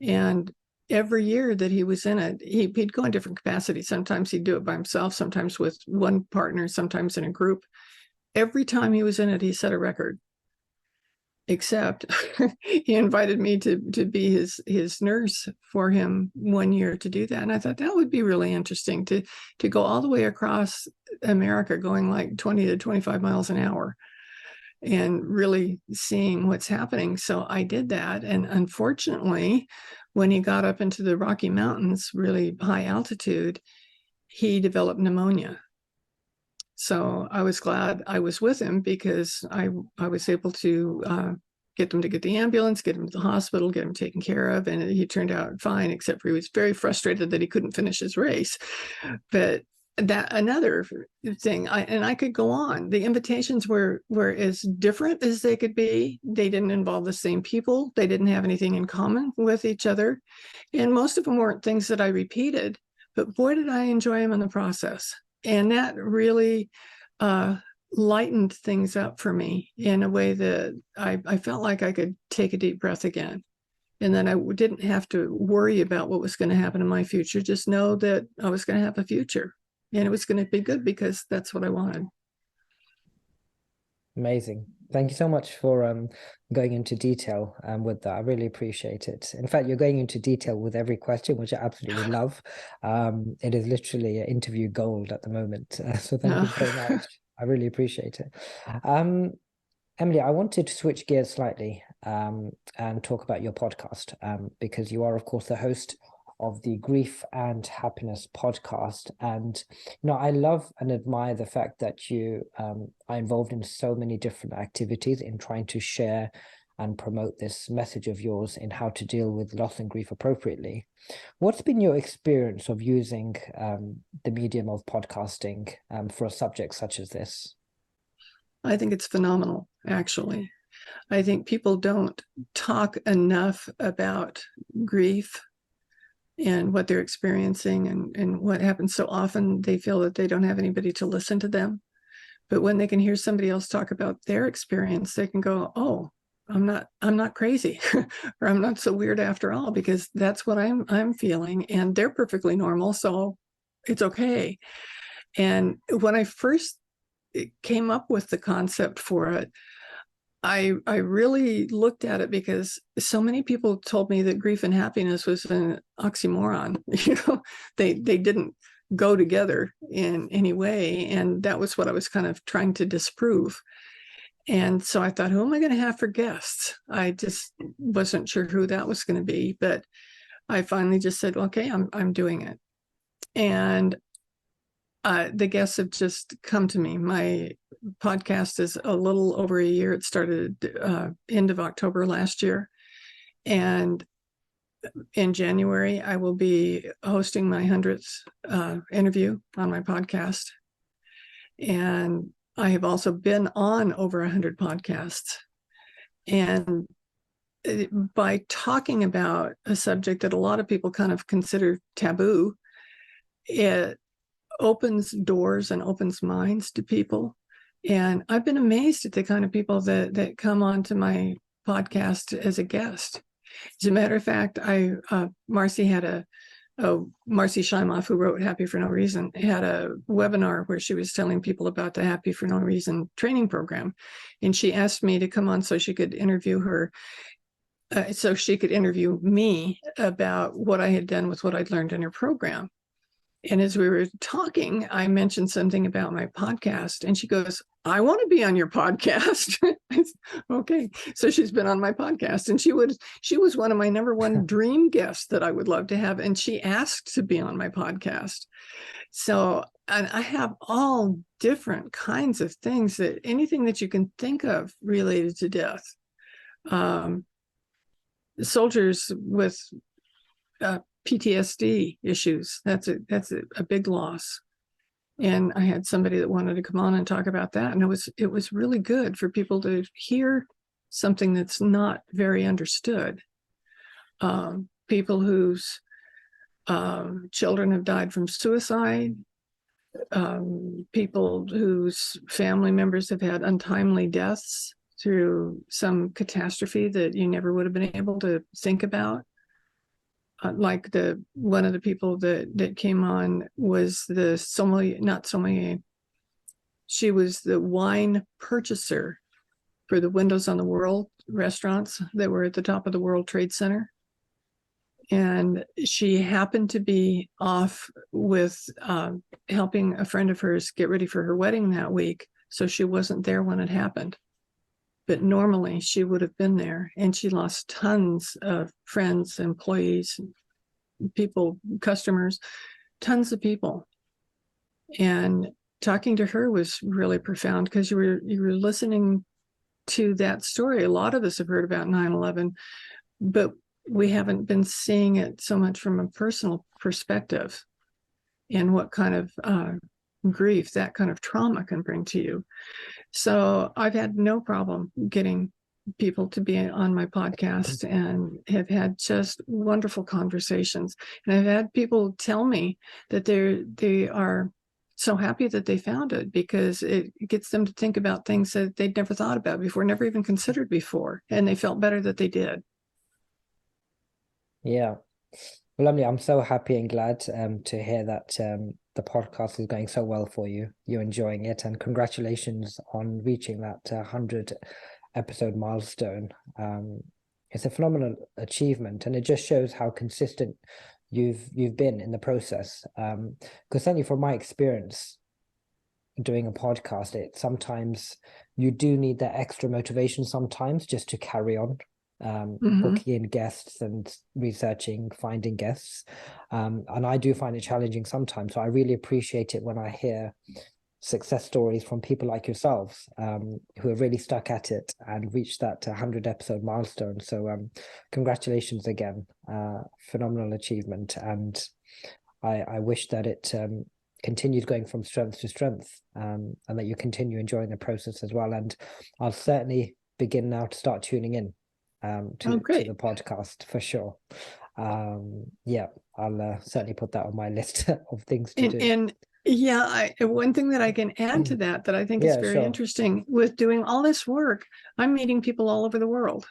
And every year that he was in it, he'd go in different capacities. Sometimes he'd do it by himself, sometimes with one partner, sometimes in a group. Every time he was in it, he set a record. Except he invited me to be his nurse for him one year to do that. And I thought that would be really interesting to go all the way across America, going like 20 to 25 miles an hour and really seeing what's happening. So I did that. And unfortunately, when he got up into the Rocky Mountains, really high altitude, he developed pneumonia. So I was glad I was with him, because I was able to get them to get the ambulance, get him to the hospital, get him taken care of. And he turned out fine, except for he was very frustrated that he couldn't finish his race. But that another thing, I could go on. The invitations were as different as they could be. They didn't involve the same people. They didn't have anything in common with each other. And most of them weren't things that I repeated, but boy, did I enjoy them in the process. And that really lightened things up for me in a way that I felt like I could take a deep breath again. And then I didn't have to worry about what was going to happen in my future. Just know that I was going to have a future, and it was going to be good, because that's what I wanted. Amazing. Thank you so much for going into detail with that. I really appreciate it. In fact, you're going into detail with every question, which I absolutely love. It is literally interview gold at the moment. So thank you very much. I really appreciate it. Emily, I wanted to switch gears slightly and talk about your podcast, because you are, of course, the host of the Grief and Happiness podcast. And, I love and admire the fact that you are involved in so many different activities in trying to share and promote this message of yours in how to deal with loss and grief appropriately. What's been your experience of using the medium of podcasting for a subject such as this? I think it's phenomenal, actually. I think people don't talk enough about grief and what they're experiencing and what happens. So often they feel that they don't have anybody to listen to them. But when they can hear somebody else talk about their experience, they can go, oh, I'm not crazy, or I'm not so weird after all, because that's what I'm feeling, and they're perfectly normal, so it's okay. And when I first came up with the concept for it, I really looked at it because so many people told me that grief and happiness was an oxymoron. They didn't go together in any way. And that was what I was kind of trying to disprove. And so I thought, who am I going to have for guests? I just wasn't sure who that was going to be, but I finally just said, okay, I'm doing it. And the guests have just come to me. My podcast is a little over a year. It started end of October last year. And in January, I will be hosting my 100th interview on my podcast. And I have also been on over 100 podcasts. And by talking about a subject that a lot of people kind of consider taboo, it opens doors and opens minds to people. And I've been amazed at the kind of people that come onto my podcast as a guest. As a matter of fact, Marci had Marci Shimoff, who wrote Happy for No Reason, had a webinar where she was telling people about the Happy for No Reason training program. And she asked me to come on so she could interview her, so she could interview me about what I had done with what I'd learned in her program. And as we were talking, I mentioned something about my podcast, and she goes, "I want to be on your podcast." I said, okay. So she's been on my podcast, and she was one of my number one dream guests that I would love to have. And she asked to be on my podcast. So, and I have all different kinds of things, that anything that you can think of related to death. Soldiers with PTSD issues. That's a big loss. And I had somebody that wanted to come on and talk about that. And it was really good for people to hear something that's not very understood. People whose children have died from suicide, people whose family members have had untimely deaths through some catastrophe that you never would have been able to think about. Like one of the people that came on was the sommelier, not sommelier. She was the wine purchaser for the Windows on the World restaurants that were at the top of the World Trade Center. And she happened to be off with helping a friend of hers get ready for her wedding that week. So she wasn't there when it happened. But normally she would have been there, and she lost tons of friends, employees, people, customers, tons of people. And talking to her was really profound, because you were listening to that story. A lot of us have heard about 9/11, but we haven't been seeing it so much from a personal perspective, and what kind of grief that kind of trauma can bring to you. So I've had no problem getting people to be on my podcast, and have had just wonderful conversations. And I've had people tell me that they are so happy that they found it, because it gets them to think about things that they'd never thought about before, never even considered before, and they felt better that they did. Yeah. Well, lovely. I'm so happy and glad to hear that the podcast is going so well for you. You're enjoying it, and congratulations on reaching that 100 episode milestone. It's a phenomenal achievement, and it just shows how consistent you've been in the process. Because certainly from my experience doing a podcast, sometimes you do need that extra motivation sometimes just to carry on. Booking in guests and researching, finding guests. And I do find it challenging sometimes. So I really appreciate it when I hear success stories from people like yourselves, who have really stuck at it and reached that 100 episode milestone. So congratulations again. Phenomenal achievement. And I wish that it continues going from strength to strength, and that you continue enjoying the process as well. And I'll certainly begin now to start tuning in to the podcast for sure. Yeah, I'll certainly put that on my list of things to do. And yeah, one thing that I can add to that I think is very interesting, with doing all this work, I'm meeting people all over the world.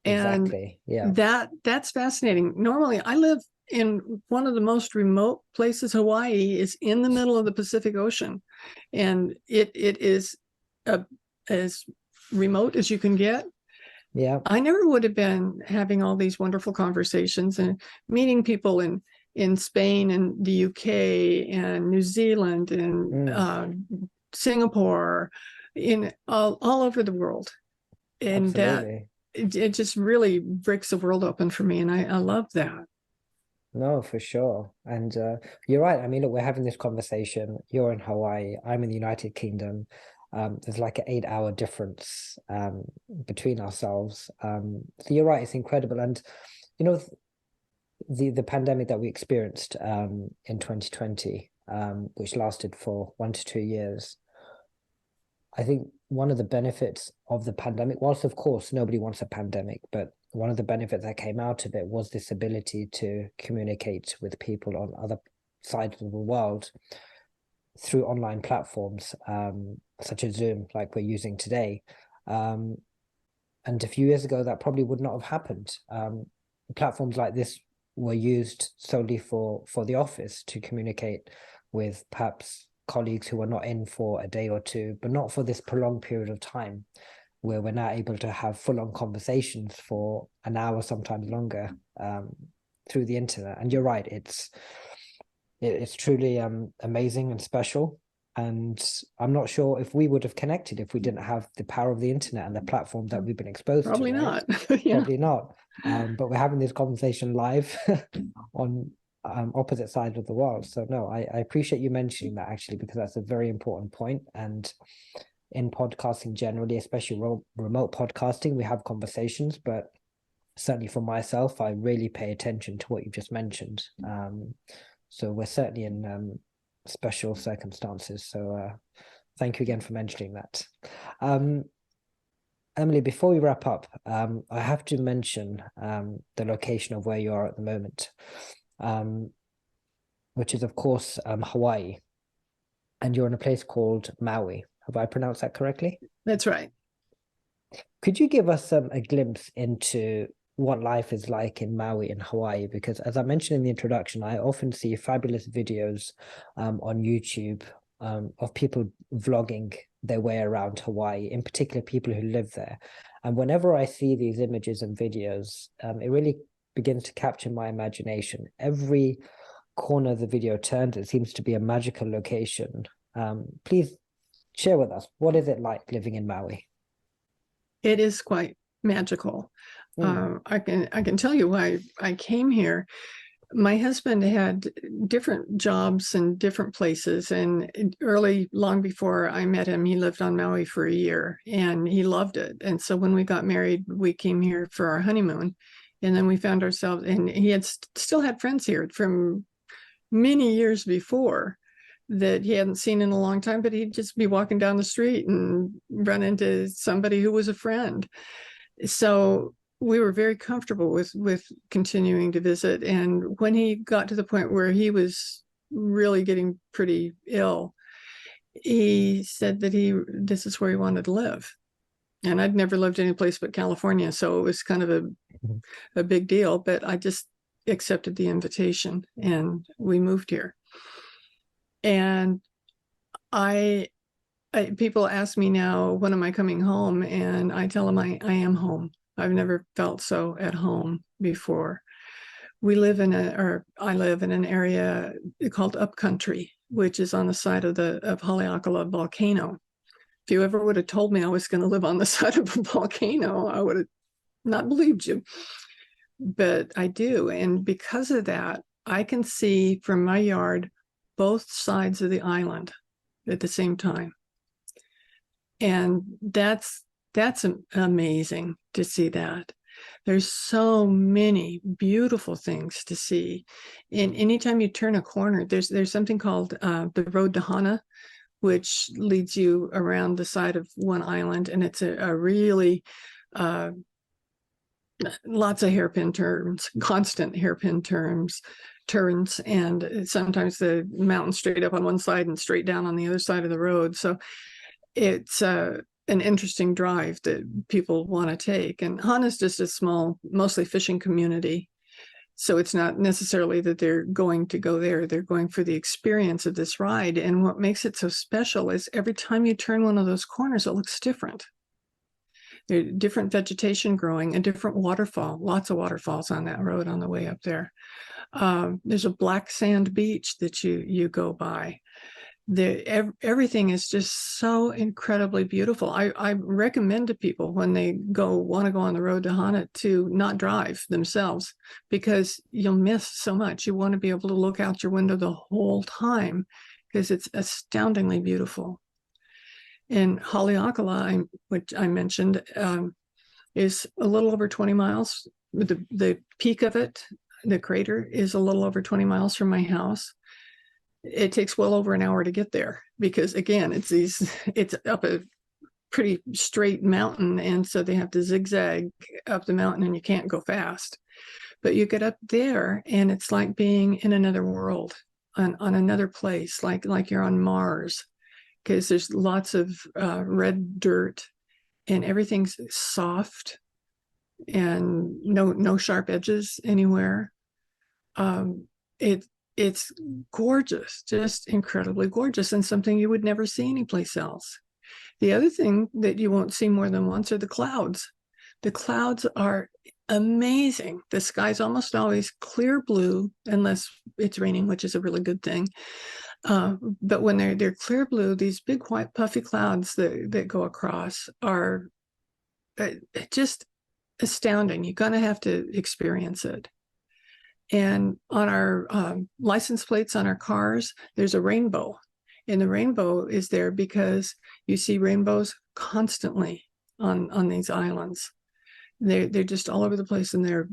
Exactly. And that's fascinating. Normally I live in one of the most remote places. Hawaii is in the middle of the Pacific Ocean, and it is as remote as you can get. Yeah, I never would have been having all these wonderful conversations and meeting people in Spain and the UK and New Zealand and Singapore, in all over the world. And that it just really breaks the world open for me, and I love that. No, for sure. And you're right. I mean, look, we're having this conversation. You're in Hawaii. I'm in the United Kingdom. There's like an 8-hour difference between ourselves. So you're right, it's incredible. And you know, the pandemic that we experienced in 2020, which lasted for 1 to 2 years, I think one of the benefits of the pandemic, whilst of course nobody wants a pandemic, but one of the benefits that came out of it was this ability to communicate with people on other sides of the world through online platforms, such as Zoom, like we're using today. And a few years ago, that probably would not have happened. Platforms like this were used solely for the office to communicate with perhaps colleagues who were not in for a day or two, but not for this prolonged period of time, where we're now able to have full-on conversations for an hour, sometimes longer, through the internet. And you're right, It's truly amazing and special. And I'm not sure if we would have connected if we didn't have the power of the internet and the platform that we've been exposed Probably to, right? not. Yeah. Probably not. But we're having this conversation live on opposite sides of the world. So no, I appreciate you mentioning that, actually, because that's a very important point. And in podcasting generally, especially remote podcasting, we have conversations, but certainly for myself, I really pay attention to what you just mentioned. So we're certainly in special circumstances. So thank you again for mentioning that. Emily, before we wrap up, I have to mention the location of where you are at the moment, which is, of course, Hawaii. And you're in a place called Maui. Have I pronounced that correctly? That's right. Could you give us a glimpse into what life is like in Maui in Hawaii? Because as I mentioned in the introduction, I often see fabulous videos on YouTube of people vlogging their way around Hawaii, in particular people who live there. And whenever I see these images and videos, it really begins to capture my imagination. Every corner of the video turns, it seems to be a magical location. Please share with us, what is it like living in Maui? It is quite magical. I can tell you why I came here. My husband had different jobs in different places, and long before I met him, he lived on Maui for a year and he loved it. And so when we got married, we came here for our honeymoon, and then we found ourselves, and he had still had friends here from many years before that he hadn't seen in a long time, but he'd just be walking down the street and run into somebody who was a friend. So we were very comfortable with continuing to visit. And when he got to the point where he was really getting pretty ill, he said that this is where he wanted to live. And I'd never lived any place but California, so it was kind of a big deal, but I just accepted the invitation and we moved here. And people ask me now, when am I coming home? And I tell them I am home. I've never felt so at home before. I live in an area called Upcountry, which is on the side of Haleakala volcano. If you ever would have told me I was going to live on the side of a volcano, I would have not believed you. But I do. And because of that, I can see from my yard both sides of the island at the same time. And that's amazing to see that. There's so many beautiful things to see. And anytime you turn a corner, there's something called the Road to Hana, which leads you around the side of one island. And it's a really lots of hairpin turns, constant hairpin turns, and sometimes the mountain straight up on one side and straight down on the other side of the road. So it's an interesting drive that people want to take. And Hana's just a small, mostly fishing community. So it's not necessarily that they're going to go there. They're going for the experience of this ride. And what makes it so special is every time you turn one of those corners, it looks different. There's different vegetation growing, a different waterfall, lots of waterfalls on that road on the way up there. There's a black sand beach that you go by. Everything is just so incredibly beautiful. I recommend to people when they want to go on the road to Hana to not drive themselves, because you'll miss so much. You want to be able to look out your window the whole time because it's astoundingly beautiful. And Haleakala, which I mentioned, is a little over 20 miles. The peak of it, the crater, is a little over 20 miles from my house. It takes well over an hour to get there because, again, it's up a pretty straight mountain, and so they have to zigzag up the mountain, and you can't go fast. But you get up there, and it's like being in another world, on another place, like you're on Mars, because there's lots of red dirt, and everything's soft, and no sharp edges anywhere. It's gorgeous, just incredibly gorgeous, and something you would never see anyplace else. The other thing that you won't see more than once are the clouds. The clouds are amazing. The sky's almost always clear blue, unless it's raining, which is a really good thing. But when they're clear blue, these big white puffy clouds that go across are just astounding. You're going to have to experience it. And on our license plates on our cars, there's a rainbow. And the rainbow is there because you see rainbows constantly on these islands. They're just all over the place, and they're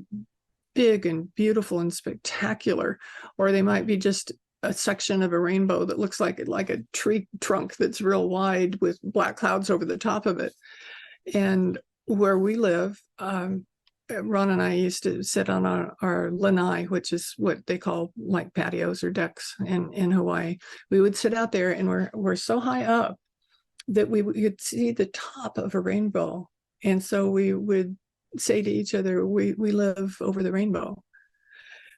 big and beautiful and spectacular. Or they might be just a section of a rainbow that looks like a tree trunk that's real wide with black clouds over the top of it. And where we live, Ron and I used to sit on our lanai, which is what they call like patios or decks in Hawaii. We would sit out there, and we're so high up that we could see the top of a rainbow. And so we would say to each other, we live over the rainbow.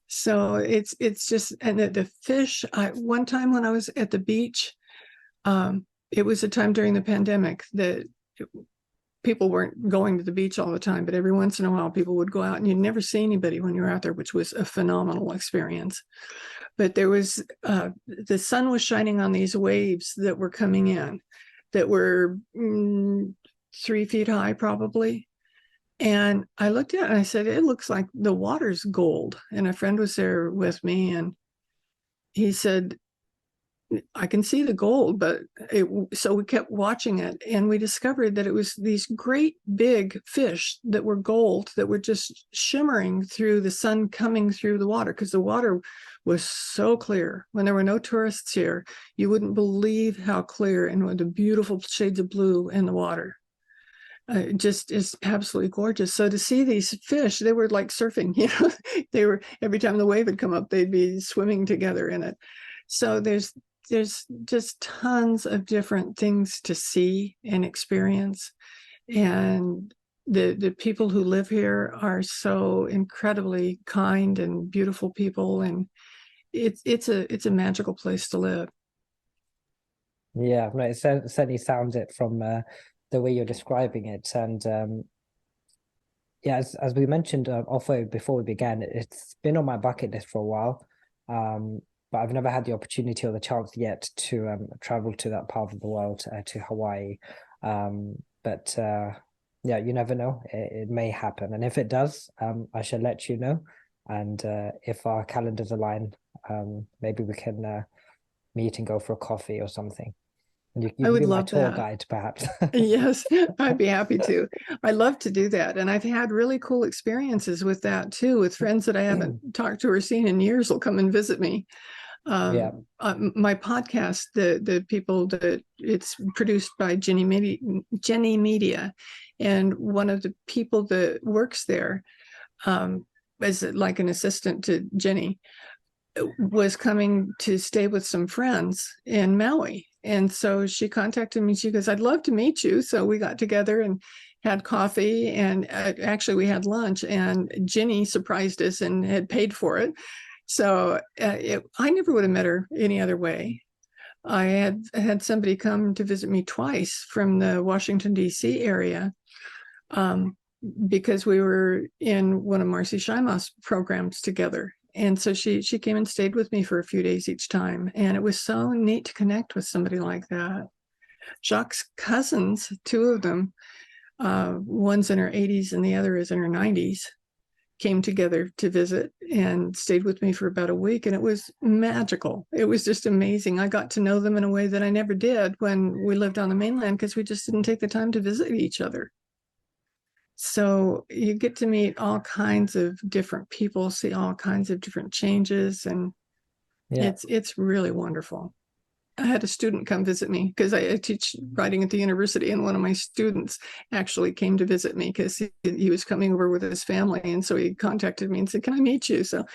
So it's just, and the fish, one time when I was at the beach, it was a time during the pandemic that people weren't going to the beach all the time, but every once in a while people would go out, and you'd never see anybody when you were out there, which was a phenomenal experience. But there was, the sun was shining on these waves that were coming in that were 3 feet high, probably. And I looked at it and I said, it looks like the water's gold. And a friend was there with me, and he said, I can see the gold, but so we kept watching it, and we discovered that it was these great big fish that were gold, that were just shimmering through the sun coming through the water, because the water was so clear. When there were no tourists here, you wouldn't believe how clear, and with the beautiful shades of blue in the water. Just is absolutely gorgeous. So to see these fish, they were like surfing, they were, every time the wave would come up, they'd be swimming together in it. So there's just tons of different things to see and experience. And the people who live here are so incredibly kind and beautiful people. And it's a magical place to live. Yeah, no, it certainly sounds it from the way you're describing it. And yeah, as we mentioned before we began, it's been on my bucket list for a while. But I've never had the opportunity or the chance yet to travel to that part of the world, to Hawaii. But yeah, you never know. It may happen. And if it does, I shall let you know. And if our calendars align, maybe we can meet and go for a coffee or something. You I would be my love tour that. guide, perhaps. Yes, I'd be happy to. I love to do that. And I've had really cool experiences with that too, with friends that I haven't talked to or seen in years will come and visit me. Yeah. My podcast, the people that it's produced by Jenny Media, and one of the people that works there, as like an assistant to Jenny, was coming to stay with some friends in Maui. And so she contacted me. She goes, I'd love to meet you. So we got together and had coffee, and actually we had lunch, and Jenny surprised us and had paid for it. So I never would have met her any other way. I had somebody come to visit me twice from the Washington, D.C. area, because we were in one of Marci Shimoff's programs together. And so she came and stayed with me for a few days each time. And it was so neat to connect with somebody like that. Jacques' cousins, two of them, one's in her 80s and the other is in her 90s, came together to visit and stayed with me for about a week. And it was magical. It was just amazing. I got to know them in a way that I never did when we lived on the mainland, because we just didn't take the time to visit each other. So you get to meet all kinds of different people, see all kinds of different changes, and Yeah. it's really wonderful. I had a student come visit me because I teach writing at the university, and one of my students actually came to visit me because he was coming over with his family, and so he contacted me and said, "Can I meet you?" So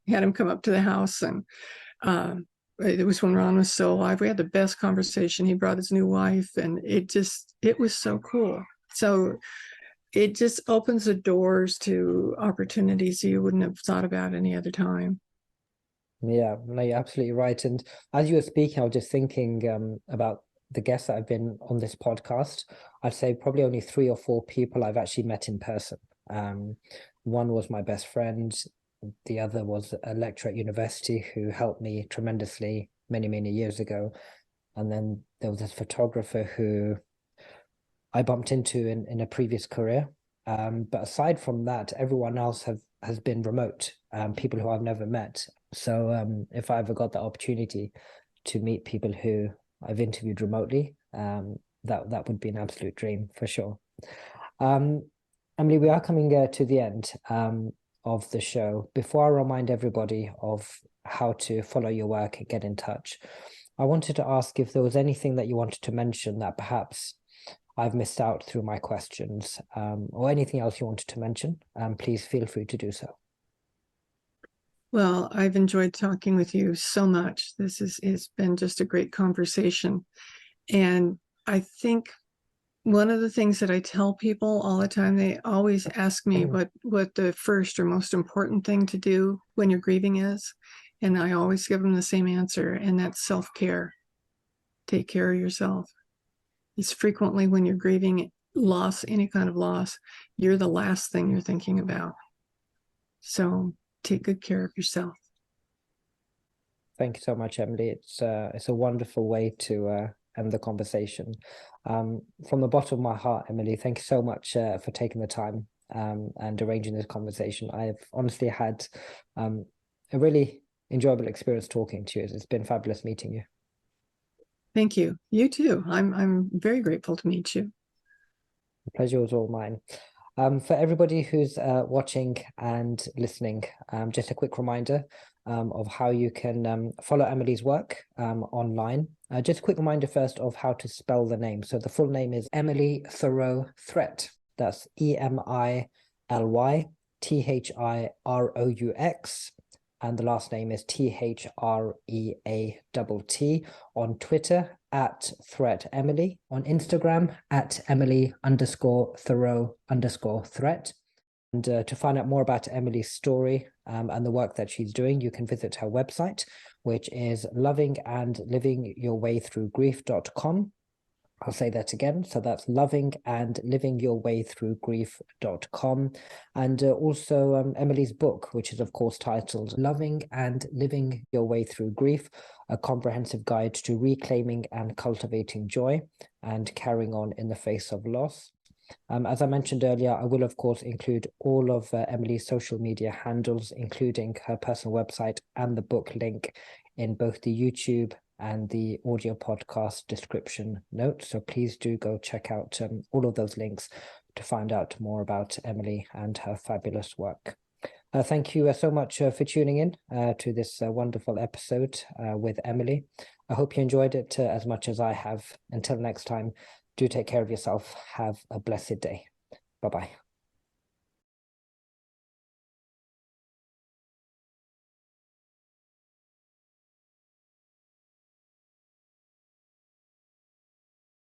I had him come up to the house, and it was when Ron was still alive. We had the best conversation. He brought his new wife, and it was so cool. So it just opens the doors to opportunities you wouldn't have thought about any other time. Yeah, no, you're absolutely right. And as you were speaking, I was just thinking about the guests that have been on this podcast. I'd say probably only 3 or 4 people I've actually met in person. One was my best friend. the other was a lecturer at university who helped me tremendously many years ago. And then there was this photographer who I bumped into in a previous career. But aside from that, everyone else has been remote, people who I've never met. So if I ever got the opportunity to meet people who I've interviewed remotely, that would be an absolute dream for sure. Emily, we are coming to the end of the show. Before I remind everybody of how to follow your work and get in touch, I wanted to ask if there was anything that you wanted to mention that perhaps I've missed out through my questions, or anything else you wanted to mention. Please feel free to do so. Well, I've enjoyed talking with you so much. It's been just a great conversation. And I think one of the things that I tell people all the time, they always ask me what the first or most important thing to do when you're grieving is. And I always give them the same answer, and that's self-care. Take care of yourself. It's frequently when you're grieving loss, any kind of loss, you're the last thing you're thinking about. So take good care of yourself. Thank you so much, Emily. It's a wonderful way to end the conversation. From the bottom of my heart, Emily, thank you so much for taking the time and arranging this conversation. I've honestly had a really enjoyable experience talking to you. It's been fabulous meeting you. Thank you. You too. I'm very grateful to meet you. The pleasure was all mine. For everybody who's watching and listening, just a quick reminder of how you can follow Emily's work online. Just a quick reminder first of how to spell the name. So the full name is Emily Thiroux Threatt. That's EMILYTHIROUX. And the last name is THREATT. On Twitter @ThreattEmily, on Instagram @Emily_Thiroux_Threatt. And to find out more about Emily's story and the work that she's doing, you can visit her website, which is lovingandlivingyourwaythroughgrief.com. I'll say that again. So that's lovingandlivingyourwaythroughgrief.com. And also Emily's book, which is of course titled Loving and Living Your Way Through Grief, a comprehensive guide to reclaiming and cultivating joy and carrying on in the face of loss. As I mentioned earlier, I will of course include all of Emily's social media handles, including her personal website and the book link in both the YouTube and the audio podcast description notes. So please do go check out all of those links to find out more about Emily and her fabulous work. Thank you so much for tuning in to this wonderful episode with Emily. I hope you enjoyed it as much as I have. Until next time, do take care of yourself. Have a blessed day. Bye-bye.